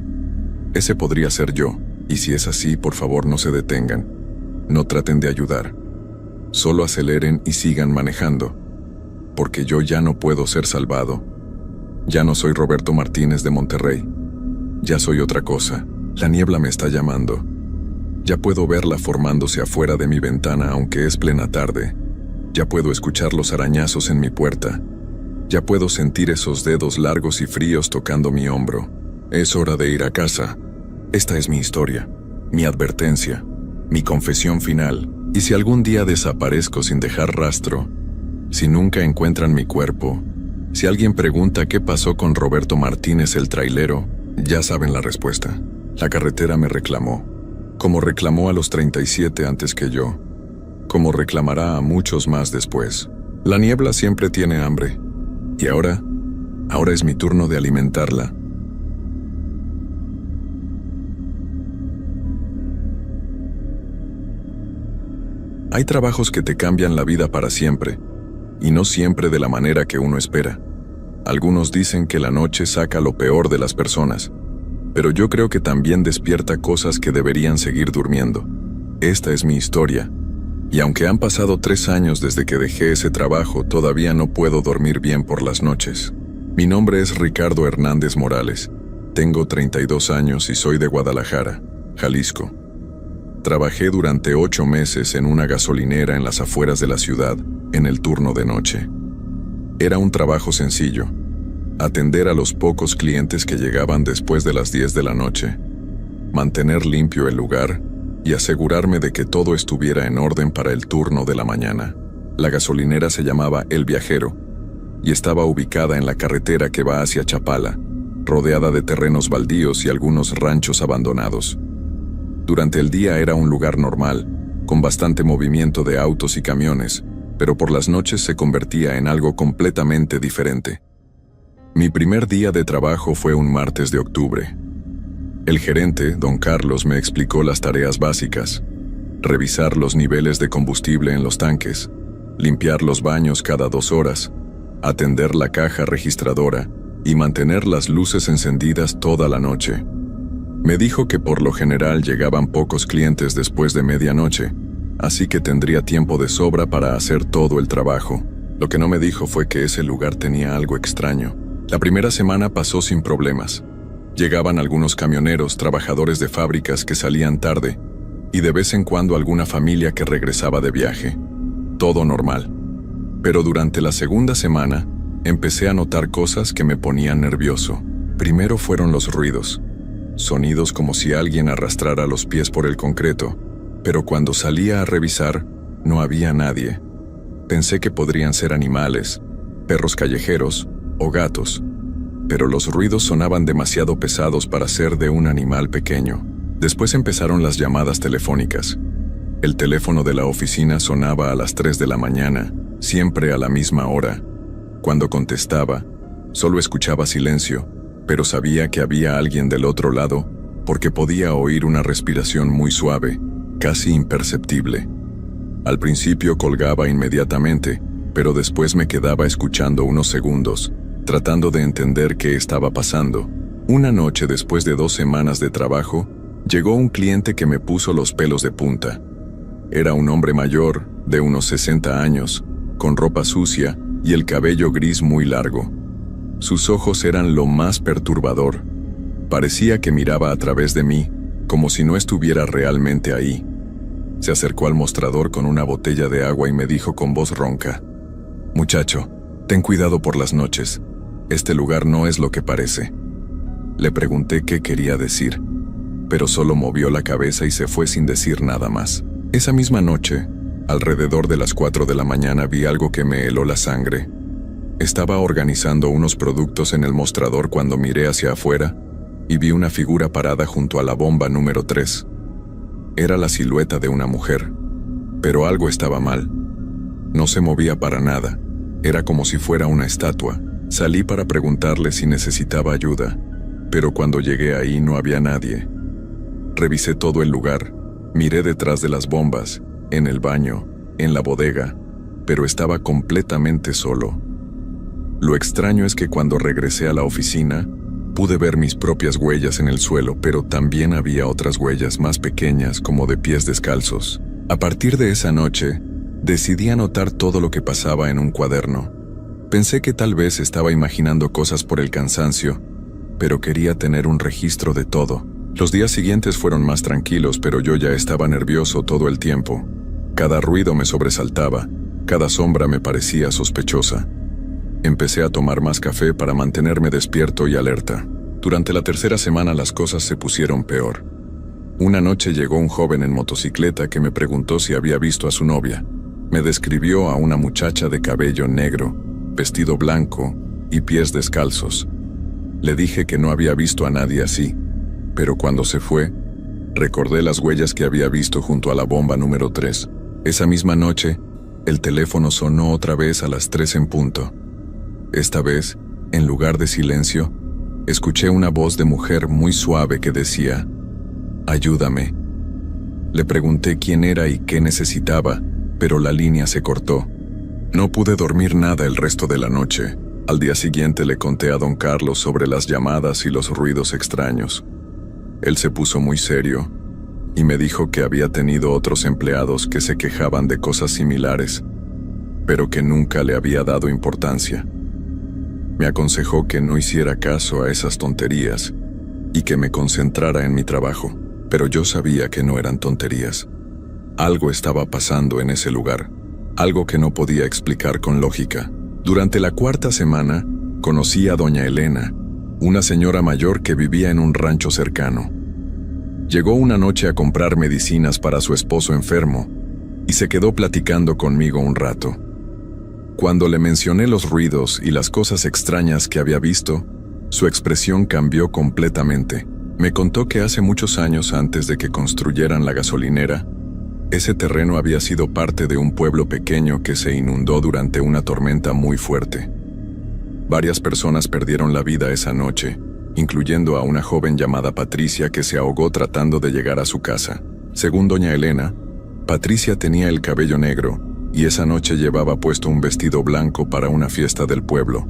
ese podría ser yo, y si es así, por favor no se detengan. No traten de ayudar. Solo aceleren y sigan manejando. Porque yo ya no puedo ser salvado. Ya no soy Roberto Martínez de Monterrey. Ya soy otra cosa. La niebla me está llamando. Ya puedo verla formándose afuera de mi ventana aunque es plena tarde. Ya puedo escuchar los arañazos en mi puerta. Ya puedo sentir esos dedos largos y fríos tocando mi hombro. Es hora de ir a casa. Esta es mi historia, mi advertencia, mi confesión final. Y si algún día desaparezco sin dejar rastro, si nunca encuentran mi cuerpo, si alguien pregunta qué pasó con Roberto Martínez el trailero, ya saben la respuesta. La carretera me reclamó, como reclamó a los 37 antes que yo, como reclamará a muchos más después. La niebla siempre tiene hambre, y ahora es mi turno de alimentarla. Hay trabajos que te cambian la vida para siempre, y no siempre de la manera que uno espera. Algunos dicen que la noche saca lo peor de las personas, pero yo creo que también despierta cosas que deberían seguir durmiendo. Esta es mi historia, y aunque han pasado 3 años desde que dejé ese trabajo, todavía no puedo dormir bien por las noches. Mi nombre es Ricardo Hernández Morales, tengo 32 años y soy de Guadalajara, Jalisco. Trabajé durante 8 meses en una gasolinera en las afueras de la ciudad, en el turno de noche. Era un trabajo sencillo, atender a los pocos clientes que llegaban después de las 10 de la noche, mantener limpio el lugar y asegurarme de que todo estuviera en orden para el turno de la mañana. La gasolinera se llamaba El Viajero y estaba ubicada en la carretera que va hacia Chapala, rodeada de terrenos baldíos y algunos ranchos abandonados. Durante el día era un lugar normal, con bastante movimiento de autos y camiones, pero por las noches se convertía en algo completamente diferente. Mi primer día de trabajo fue un martes de octubre. El gerente, don Carlos, me explicó las tareas básicas: revisar los niveles de combustible en los tanques, limpiar los baños cada 2 horas, atender la caja registradora y mantener las luces encendidas toda la noche. Me dijo que por lo general llegaban pocos clientes después de medianoche, así que tendría tiempo de sobra para hacer todo el trabajo. Lo que no me dijo fue que ese lugar tenía algo extraño. La primera semana pasó sin problemas. Llegaban algunos camioneros, trabajadores de fábricas que salían tarde, y de vez en cuando alguna familia que regresaba de viaje. Todo normal. Pero durante la segunda semana, empecé a notar cosas que me ponían nervioso. Primero fueron los ruidos. Sonidos como si alguien arrastrara los pies por el concreto, pero cuando salía a revisar, no había nadie. Pensé que podrían ser animales, perros callejeros o gatos, pero los ruidos sonaban demasiado pesados para ser de un animal pequeño. Después empezaron las llamadas telefónicas. El teléfono de la oficina sonaba a las 3 de la mañana, siempre a la misma hora. Cuando contestaba, solo escuchaba silencio, pero sabía que había alguien del otro lado porque podía oír una respiración muy suave, casi imperceptible. Al principio colgaba inmediatamente, pero después me quedaba escuchando unos segundos, tratando de entender qué estaba pasando. Una noche, después de 2 semanas de trabajo, llegó un cliente que me puso los pelos de punta. Era un hombre mayor, de unos 60 años, con ropa sucia y el cabello gris muy largo. Sus ojos eran lo más perturbador. Parecía que miraba a través de mí, como si no estuviera realmente ahí. Se acercó al mostrador con una botella de agua y me dijo con voz ronca: «Muchacho, ten cuidado por las noches. Este lugar no es lo que parece». Le pregunté qué quería decir, pero solo movió la cabeza y se fue sin decir nada más. Esa misma noche, alrededor de las 4 de la mañana, vi algo que me heló la sangre. Estaba organizando unos productos en el mostrador cuando miré hacia afuera y vi una figura parada junto a la bomba número 3. Era la silueta de una mujer, pero algo estaba mal. No se movía para nada, era como si fuera una estatua. Salí para preguntarle si necesitaba ayuda, pero cuando llegué ahí no había nadie. Revisé todo el lugar, miré detrás de las bombas, en el baño, en la bodega, pero estaba completamente solo. Lo extraño es que cuando regresé a la oficina, pude ver mis propias huellas en el suelo, pero también había otras huellas más pequeñas, como de pies descalzos. A partir de esa noche, decidí anotar todo lo que pasaba en un cuaderno. Pensé que tal vez estaba imaginando cosas por el cansancio, pero quería tener un registro de todo. Los días siguientes fueron más tranquilos, pero yo ya estaba nervioso todo el tiempo. Cada ruido me sobresaltaba, Cada sombra me parecía sospechosa. Empecé a tomar más café para mantenerme despierto y alerta. Durante la tercera semana las cosas se pusieron peor. Una noche llegó un joven en motocicleta que me preguntó si había visto a su novia. Me describió a una muchacha de cabello negro, vestido blanco y pies descalzos. Le dije que no había visto a nadie así, pero cuando se fue, recordé las huellas que había visto junto a la bomba número 3. Esa misma noche, el teléfono sonó otra vez a las 3 en punto. Esta vez, en lugar de silencio, escuché una voz de mujer muy suave que decía: «Ayúdame». Le pregunté quién era y qué necesitaba, pero la línea se cortó. No pude dormir nada el resto de la noche. Al día siguiente le conté a don Carlos sobre las llamadas y los ruidos extraños. Él se puso muy serio y me dijo que había tenido otros empleados que se quejaban de cosas similares, pero que nunca le había dado importancia. Me aconsejó que no hiciera caso a esas tonterías y que me concentrara en mi trabajo, pero yo sabía que no eran tonterías. Algo estaba pasando en ese lugar, algo que no podía explicar con lógica. Durante la cuarta semana, conocí a doña Elena, una señora mayor que vivía en un rancho cercano. Llegó una noche a comprar medicinas para su esposo enfermo y se quedó platicando conmigo un rato. Cuando le mencioné los ruidos y las cosas extrañas que había visto, su expresión cambió completamente. Me contó que hace muchos años antes de que construyeran la gasolinera, ese terreno había sido parte de un pueblo pequeño que se inundó durante una tormenta muy fuerte. Varias personas perdieron la vida esa noche, incluyendo a una joven llamada Patricia que se ahogó tratando de llegar a su casa. Según doña Elena, Patricia tenía el cabello negro y esa noche llevaba puesto un vestido blanco para una fiesta del pueblo.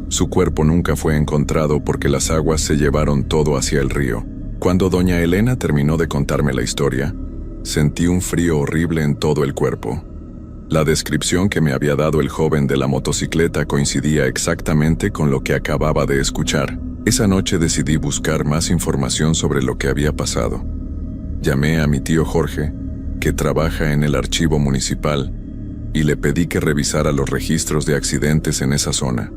Su cuerpo nunca fue encontrado porque las aguas se llevaron todo hacia el río. Cuando doña Elena terminó de contarme la historia, sentí un frío horrible en todo el cuerpo. La descripción que me había dado el joven de la motocicleta coincidía exactamente con lo que acababa de escuchar. Esa noche decidí buscar más información sobre lo que había pasado. Llamé a mi tío Jorge, que trabaja en el archivo municipal, y le pedí que revisara los registros de accidentes en esa zona.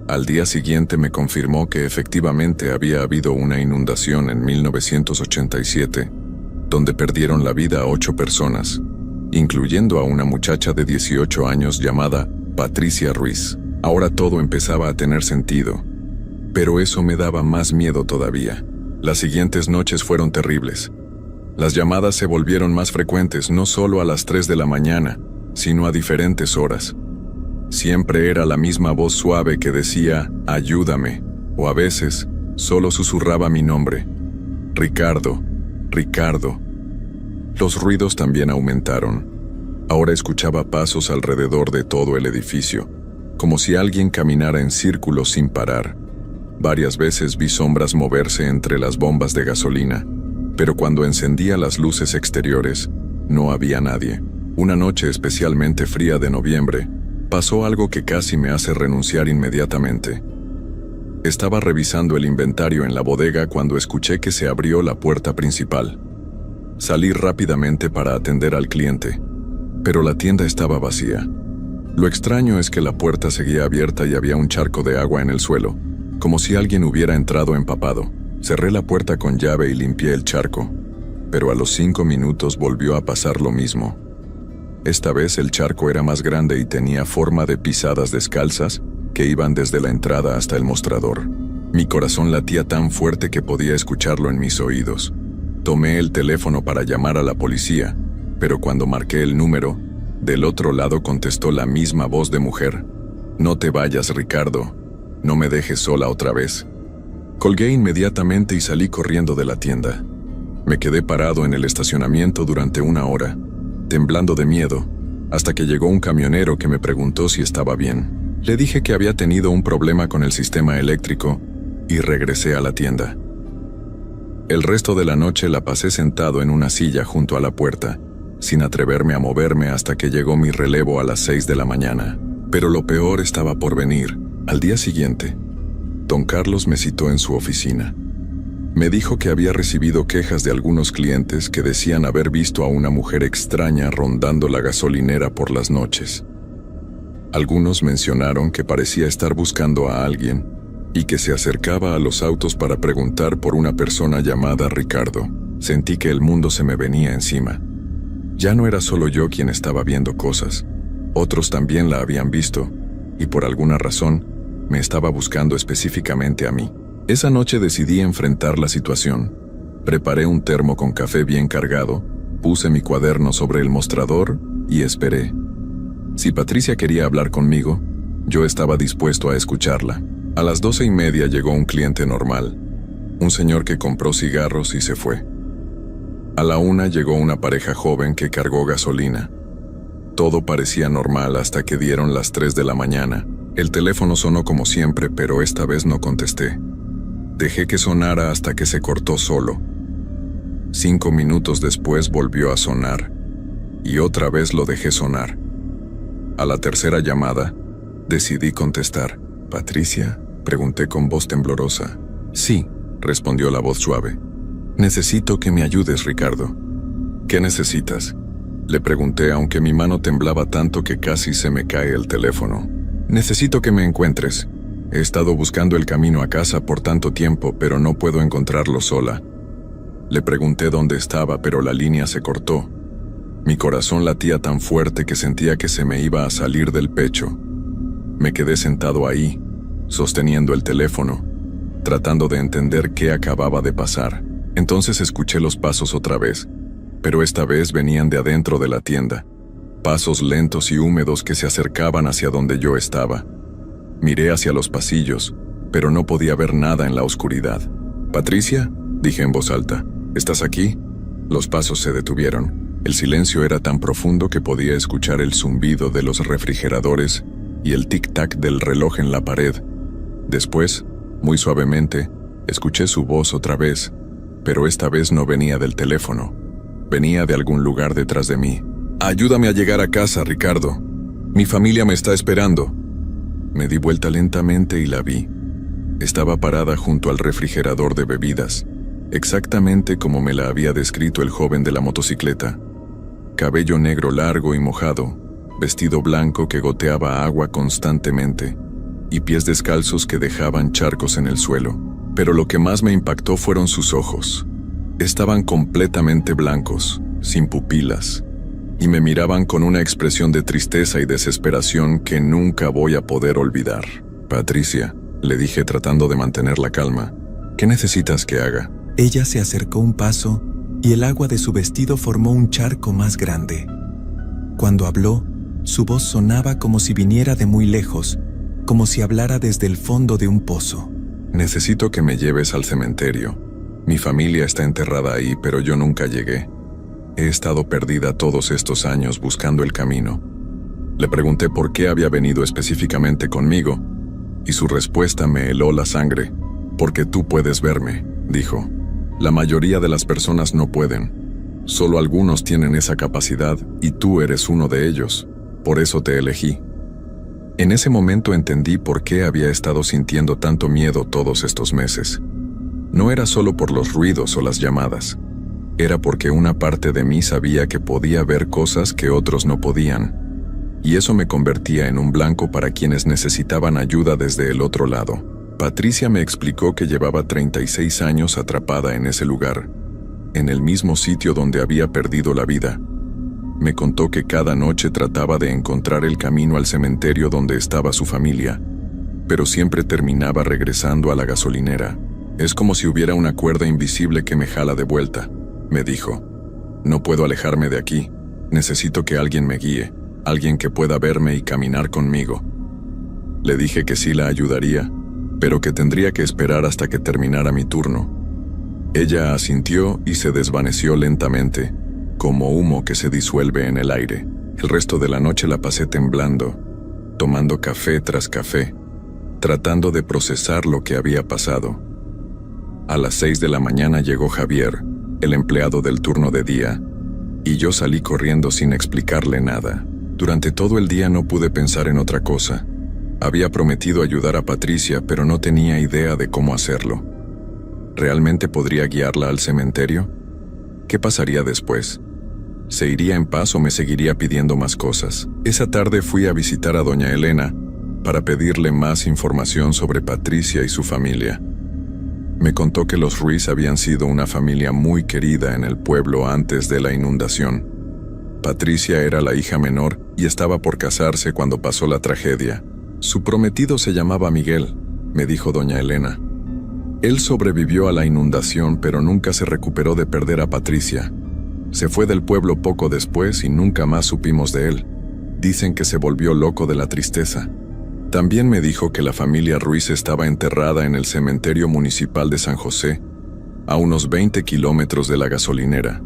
Al día siguiente me confirmó que efectivamente había habido una inundación en 1987, donde perdieron la vida 8 personas, incluyendo a una muchacha de 18 años llamada Patricia Ruiz. Ahora todo empezaba a tener sentido, pero eso me daba más miedo todavía. Las siguientes noches fueron terribles. Las llamadas se volvieron más frecuentes, no solo a las 3 de la mañana, sino a diferentes horas. Siempre era la misma voz suave que decía «ayúdame», o a veces solo susurraba mi nombre: «Ricardo, Ricardo». Los ruidos también aumentaron. Ahora escuchaba pasos alrededor de todo el edificio, como si alguien caminara en círculos sin parar. Varias veces vi sombras moverse entre las bombas de gasolina, pero cuando encendía las luces exteriores, no había nadie. Una noche especialmente fría de noviembre, pasó algo que casi me hace renunciar inmediatamente. Estaba revisando el inventario en la bodega cuando escuché que se abrió la puerta principal. Salí rápidamente para atender al cliente, pero la tienda estaba vacía. Lo extraño es que la puerta seguía abierta y había un charco de agua en el suelo, como si alguien hubiera entrado empapado. Cerré la puerta con llave y limpié el charco, pero a los 5 minutos volvió a pasar lo mismo. Esta vez el charco era más grande y tenía forma de pisadas descalzas que iban desde la entrada hasta el mostrador. Mi corazón latía tan fuerte que podía escucharlo en mis oídos. Tomé el teléfono para llamar a la policía, pero cuando marqué el número, del otro lado contestó la misma voz de mujer: «No te vayas, Ricardo, no me dejes sola otra vez». Colgué inmediatamente y salí corriendo de la tienda. Me quedé parado en el estacionamiento durante 1 hora, temblando de miedo, hasta que llegó un camionero que me preguntó si estaba bien. Le dije que había tenido un problema con el sistema eléctrico y regresé a la tienda. El resto de la noche la pasé sentado en una silla junto a la puerta, sin atreverme a moverme hasta que llegó mi relevo a las 6 de la mañana. Pero lo peor estaba por venir. Al día siguiente, don Carlos me citó en su oficina. Me dijo que había recibido quejas de algunos clientes que decían haber visto a una mujer extraña rondando la gasolinera por las noches. Algunos mencionaron que parecía estar buscando a alguien y que se acercaba a los autos para preguntar por una persona llamada Ricardo. Sentí que el mundo se me venía encima. Ya no era solo yo quien estaba viendo cosas. Otros también la habían visto, y por alguna razón, me estaba buscando específicamente a mí. Esa noche decidí enfrentar la situación. Preparé un termo con café bien cargado, puse mi cuaderno sobre el mostrador y esperé. Si Patricia quería hablar conmigo, yo estaba dispuesto a escucharla. A las 12:30 llegó un cliente normal, un señor que compró cigarros y se fue. A la 1 llegó una pareja joven que cargó gasolina. Todo parecía normal hasta que dieron las 3 de la mañana. El teléfono sonó como siempre, pero esta vez no contesté. Dejé que sonara hasta que se cortó solo. 5 minutos después volvió a sonar, y otra vez lo dejé sonar. A la tercera llamada, decidí contestar. «¿Patricia?», pregunté con voz temblorosa. «Sí», respondió la voz suave. «Necesito que me ayudes, Ricardo». «¿Qué necesitas?», le pregunté, aunque mi mano temblaba tanto que casi se me cae el teléfono. «Necesito que me encuentres. He estado buscando el camino a casa por tanto tiempo, pero no puedo encontrarlo sola». Le pregunté dónde estaba, pero la línea se cortó. Mi corazón latía tan fuerte que sentía que se me iba a salir del pecho. Me quedé sentado ahí, sosteniendo el teléfono, tratando de entender qué acababa de pasar. Entonces escuché los pasos otra vez, pero esta vez venían de adentro de la tienda. Pasos lentos y húmedos que se acercaban hacia donde yo estaba. Miré hacia los pasillos, pero no podía ver nada en la oscuridad. «¿Patricia?», dije en voz alta. «¿Estás aquí?». Los pasos se detuvieron. El silencio era tan profundo que podía escuchar el zumbido de los refrigeradores y el tic-tac del reloj en la pared. Después, muy suavemente, escuché su voz otra vez, pero esta vez no venía del teléfono. Venía de algún lugar detrás de mí. «Ayúdame a llegar a casa, Ricardo. Mi familia me está esperando». Me di vuelta lentamente y la vi. Estaba parada junto al refrigerador de bebidas, exactamente como me la había descrito el joven de la motocicleta. Cabello negro largo y mojado, vestido blanco que goteaba agua constantemente, y pies descalzos que dejaban charcos en el suelo. Pero lo que más me impactó fueron sus ojos. Estaban completamente blancos, sin pupilas, y me miraban con una expresión de tristeza y desesperación que nunca voy a poder olvidar. «Patricia», le dije tratando de mantener la calma, «¿qué necesitas que haga?». Ella se acercó un paso y el agua de su vestido formó un charco más grande. Cuando habló, su voz sonaba como si viniera de muy lejos, como si hablara desde el fondo de un pozo. «Necesito que me lleves al cementerio. Mi familia está enterrada ahí, pero yo nunca llegué. He estado perdida todos estos años buscando el camino». Le pregunté por qué había venido específicamente conmigo, y su respuesta me heló la sangre. «Porque tú puedes verme», dijo. «La mayoría de las personas no pueden. Solo algunos tienen esa capacidad y tú eres uno de ellos. Por eso te elegí». En ese momento entendí por qué había estado sintiendo tanto miedo todos estos meses. No era solo por los ruidos o las llamadas. Era porque una parte de mí sabía que podía ver cosas que otros no podían. Y eso me convertía en un blanco para quienes necesitaban ayuda desde el otro lado. Patricia me explicó que llevaba 36 años atrapada en ese lugar, en el mismo sitio donde había perdido la vida. Me contó que cada noche trataba de encontrar el camino al cementerio donde estaba su familia, pero siempre terminaba regresando a la gasolinera. «Es como si hubiera una cuerda invisible que me jala de vuelta», me dijo. «No puedo alejarme de aquí. Necesito que alguien me guíe, alguien que pueda verme y caminar conmigo». Le dije que sí la ayudaría, pero que tendría que esperar hasta que terminara mi turno. Ella asintió y se desvaneció lentamente, como humo que se disuelve en el aire. El resto de la noche la pasé temblando, tomando café tras café, tratando de procesar lo que había pasado. A las 6 de la mañana llegó Javier, el empleado del turno de día, y yo salí corriendo sin explicarle nada. Durante todo el día no pude pensar en otra cosa. Había prometido ayudar a Patricia, pero no tenía idea de cómo hacerlo. ¿Realmente podría guiarla al cementerio? ¿Qué pasaría después? ¿Se iría en paz o me seguiría pidiendo más cosas? Esa tarde fui a visitar a doña Elena para pedirle más información sobre Patricia y su familia. Me contó que los Ruiz habían sido una familia muy querida en el pueblo antes de la inundación. Patricia era la hija menor y estaba por casarse cuando pasó la tragedia. Su prometido se llamaba Miguel, me dijo doña Elena. Él sobrevivió a la inundación, pero nunca se recuperó de perder a Patricia. Se fue del pueblo poco después y nunca más supimos de él. Dicen que se volvió loco de la tristeza. También me dijo que la familia Ruiz estaba enterrada en el cementerio municipal de San José, a unos 20 kilómetros de la gasolinera.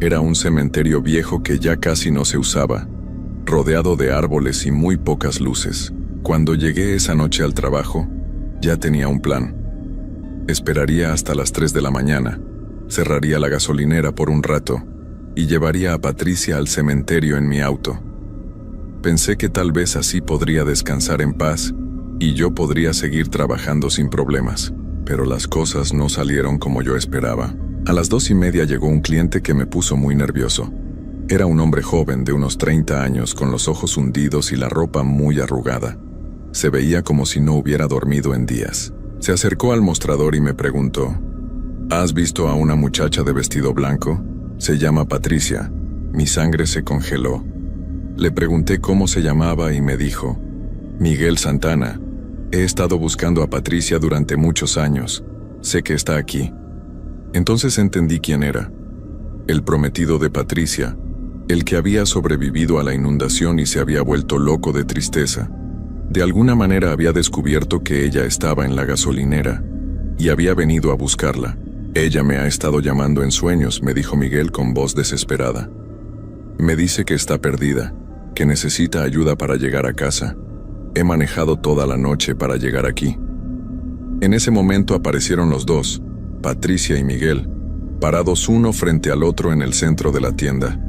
Era un cementerio viejo que ya casi no se usaba, rodeado de árboles y muy pocas luces. Cuando llegué esa noche al trabajo, ya tenía un plan. Esperaría hasta las 3 de la mañana, cerraría la gasolinera por un rato y llevaría a Patricia al cementerio en mi auto. Pensé que tal vez así podría descansar en paz y yo podría seguir trabajando sin problemas, pero las cosas no salieron como yo esperaba. A las 2:30 llegó un cliente que me puso muy nervioso. Era un hombre joven de unos 30 años con los ojos hundidos y la ropa muy arrugada. Se veía como si no hubiera dormido en días. Se acercó al mostrador y me preguntó: ¿Has visto a una muchacha de vestido blanco? Se llama Patricia. Mi sangre se congeló. Le pregunté cómo se llamaba y me dijo: Miguel Santana. He estado buscando a Patricia durante muchos años. Sé que está aquí. Entonces entendí quién era. El prometido de Patricia, el que había sobrevivido a la inundación y se había vuelto loco de tristeza. De alguna manera había descubierto que ella estaba en la gasolinera y había venido a buscarla. Ella me ha estado llamando en sueños, me dijo Miguel con voz desesperada. Me dice que está perdida, que necesita ayuda para llegar a casa. He manejado toda la noche para llegar aquí. En ese momento aparecieron los dos, Patricia y Miguel, parados uno frente al otro en el centro de la tienda.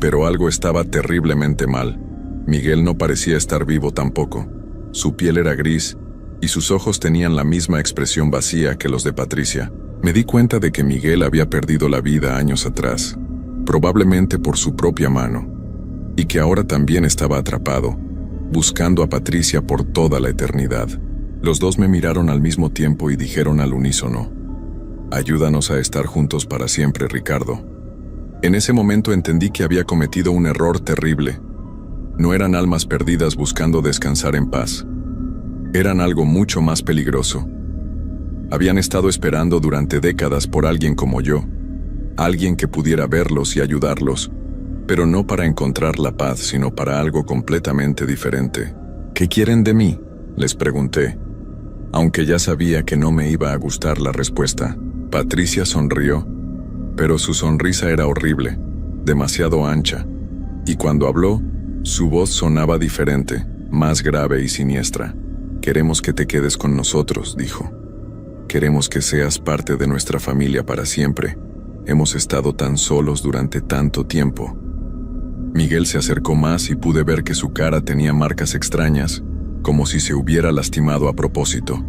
Pero algo estaba terriblemente mal. Miguel no parecía estar vivo tampoco. Su piel era gris y sus ojos tenían la misma expresión vacía que los de Patricia. Me di cuenta de que Miguel había perdido la vida años atrás, probablemente por su propia mano, y que ahora también estaba atrapado, buscando a Patricia por toda la eternidad. Los dos me miraron al mismo tiempo y dijeron al unísono: Ayúdanos a estar juntos para siempre, Ricardo. En ese momento entendí que había cometido un error terrible. No eran almas perdidas buscando descansar en paz. Eran algo mucho más peligroso. Habían estado esperando durante décadas por alguien como yo, alguien que pudiera verlos y ayudarlos, pero no para encontrar la paz, sino para algo completamente diferente. ¿Qué quieren de mí?, les pregunté, aunque ya sabía que no me iba a gustar la respuesta. Patricia sonrió, pero su sonrisa era horrible, demasiado ancha, y cuando habló, su voz sonaba diferente, más grave y siniestra. Queremos que te quedes con nosotros, dijo. Queremos que seas parte de nuestra familia para siempre. Hemos estado tan solos durante tanto tiempo. Miguel se acercó más y pude ver que su cara tenía marcas extrañas, como si se hubiera lastimado a propósito.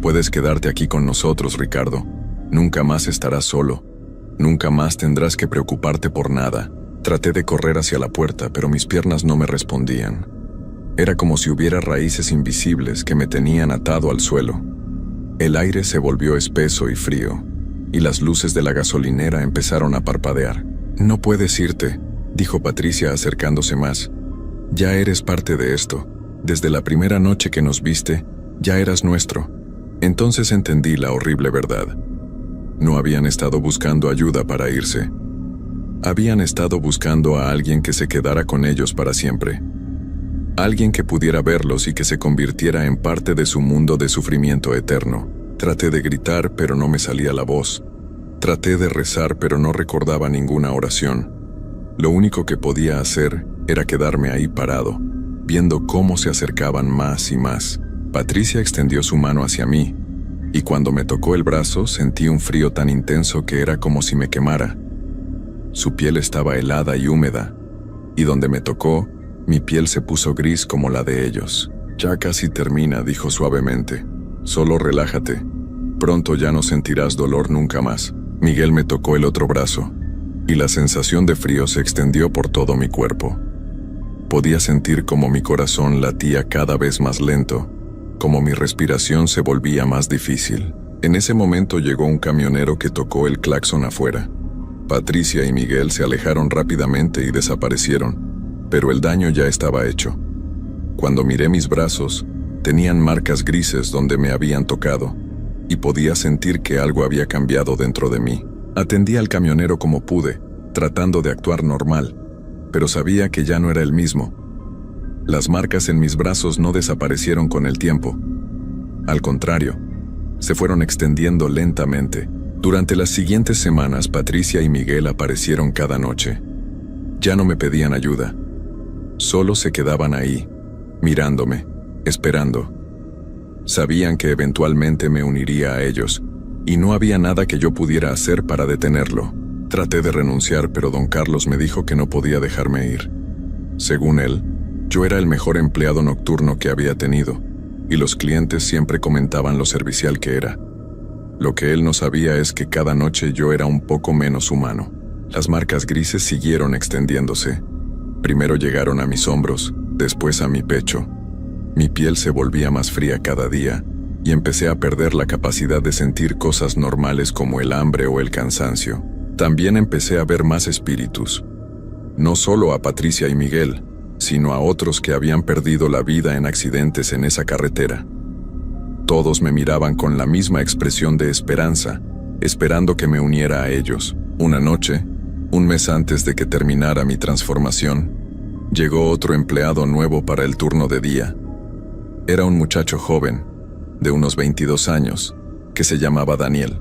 Puedes quedarte aquí con nosotros, Ricardo. Nunca más estarás solo. Nunca más tendrás que preocuparte por nada. Traté de correr hacia la puerta, pero mis piernas no me respondían. Era como si hubiera raíces invisibles que me tenían atado al suelo. El aire se volvió espeso y frío, y las luces de la gasolinera empezaron a parpadear. No puedes irte, dijo Patricia acercándose más. Ya eres parte de esto. Desde la primera noche que nos viste, ya eras nuestro. Entonces entendí la horrible verdad. No habían estado buscando ayuda para irse. Habían estado buscando a alguien que se quedara con ellos para siempre. Alguien que pudiera verlos y que se convirtiera en parte de su mundo de sufrimiento eterno. Traté de gritar, pero no me salía la voz. Traté de rezar, pero no recordaba ninguna oración. Lo único que podía hacer era quedarme ahí parado, viendo cómo se acercaban más y más. Patricia extendió su mano hacia mí, y cuando me tocó el brazo sentí un frío tan intenso que era como si me quemara. Su piel estaba helada y húmeda, y donde me tocó, mi piel se puso gris como la de ellos. Ya casi termina, dijo suavemente. Solo relájate. Pronto ya no sentirás dolor nunca más. Miguel me tocó el otro brazo, y la sensación de frío se extendió por todo mi cuerpo. Podía sentir como mi corazón latía cada vez más lento, como mi respiración se volvía más difícil. En ese momento llegó un camionero que tocó el claxon afuera. Patricia y Miguel se alejaron rápidamente y desaparecieron, pero el daño ya estaba hecho. Cuando miré mis brazos, tenían marcas grises donde me habían tocado, y podía sentir que algo había cambiado dentro de mí. Atendí al camionero como pude, tratando de actuar normal, pero sabía que ya no era el mismo. Las marcas en mis brazos no desaparecieron con el tiempo. Al contrario, se fueron extendiendo lentamente. Durante las siguientes semanas, Patricia y Miguel aparecieron cada noche. Ya no me pedían ayuda. Solo se quedaban ahí, mirándome, esperando. Sabían que eventualmente me uniría a ellos, y no había nada que yo pudiera hacer para detenerlo. Traté de renunciar, pero don Carlos me dijo que no podía dejarme ir. Según él, yo era el mejor empleado nocturno que había tenido, y los clientes siempre comentaban lo servicial que era. Lo que él no sabía es que cada noche yo era un poco menos humano. Las marcas grises siguieron extendiéndose. Primero llegaron a mis hombros, después a mi pecho. Mi piel se volvía más fría cada día, y empecé a perder la capacidad de sentir cosas normales como el hambre o el cansancio. También empecé a ver más espíritus. No solo a Patricia y Miguel, sino a otros que habían perdido la vida en accidentes en esa carretera. Todos me miraban con la misma expresión de esperanza, esperando que me uniera a ellos. Una noche, un mes antes de que terminara mi transformación, llegó otro empleado nuevo para el turno de día. Era un muchacho joven, de unos 22 años, que se llamaba Daniel.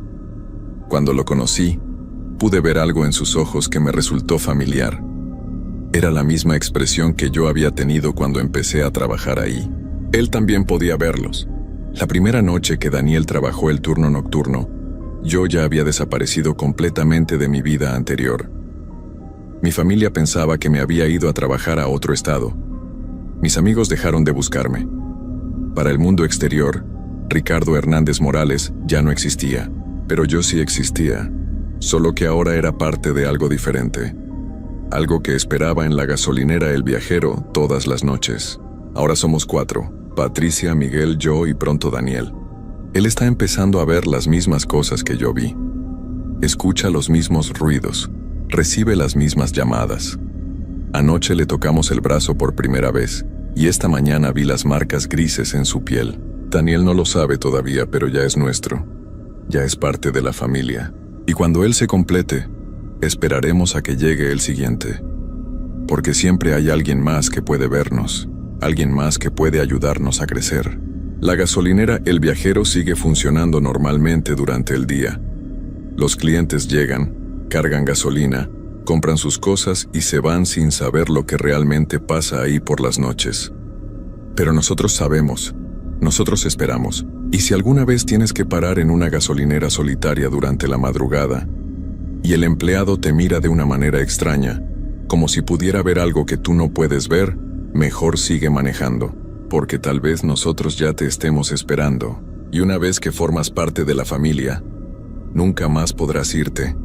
Cuando lo conocí, pude ver algo en sus ojos que me resultó familiar. Era la misma expresión que yo había tenido cuando empecé a trabajar ahí. Él también podía verlos. La primera noche que Daniel trabajó el turno nocturno, yo ya había desaparecido completamente de mi vida anterior. Mi familia pensaba que me había ido a trabajar a otro estado. Mis amigos dejaron de buscarme. Para el mundo exterior, Ricardo Hernández Morales ya no existía, pero yo sí existía, solo que ahora era parte de algo diferente. Algo que esperaba en la gasolinera El Viajero todas las noches. Ahora somos 4, Patricia, Miguel, yo y pronto Daniel. Él está empezando a ver las mismas cosas que yo vi. Escucha los mismos ruidos, recibe las mismas llamadas. Anoche le tocamos el brazo por primera vez, y esta mañana vi las marcas grises en su piel. Daniel no lo sabe todavía, pero ya es nuestro. Ya es parte de la familia. Y cuando él se complete, esperaremos a que llegue el siguiente. Porque siempre hay alguien más que puede vernos, alguien más que puede ayudarnos a crecer. La gasolinera El Viajero sigue funcionando normalmente durante el día. Los clientes llegan, cargan gasolina, compran sus cosas y se van sin saber lo que realmente pasa ahí por las noches. Pero nosotros sabemos, nosotros esperamos. Y si alguna vez tienes que parar en una gasolinera solitaria durante la madrugada, y el empleado te mira de una manera extraña, como si pudiera ver algo que tú no puedes ver, mejor sigue manejando, porque tal vez nosotros ya te estemos esperando, y una vez que formas parte de la familia, nunca más podrás irte.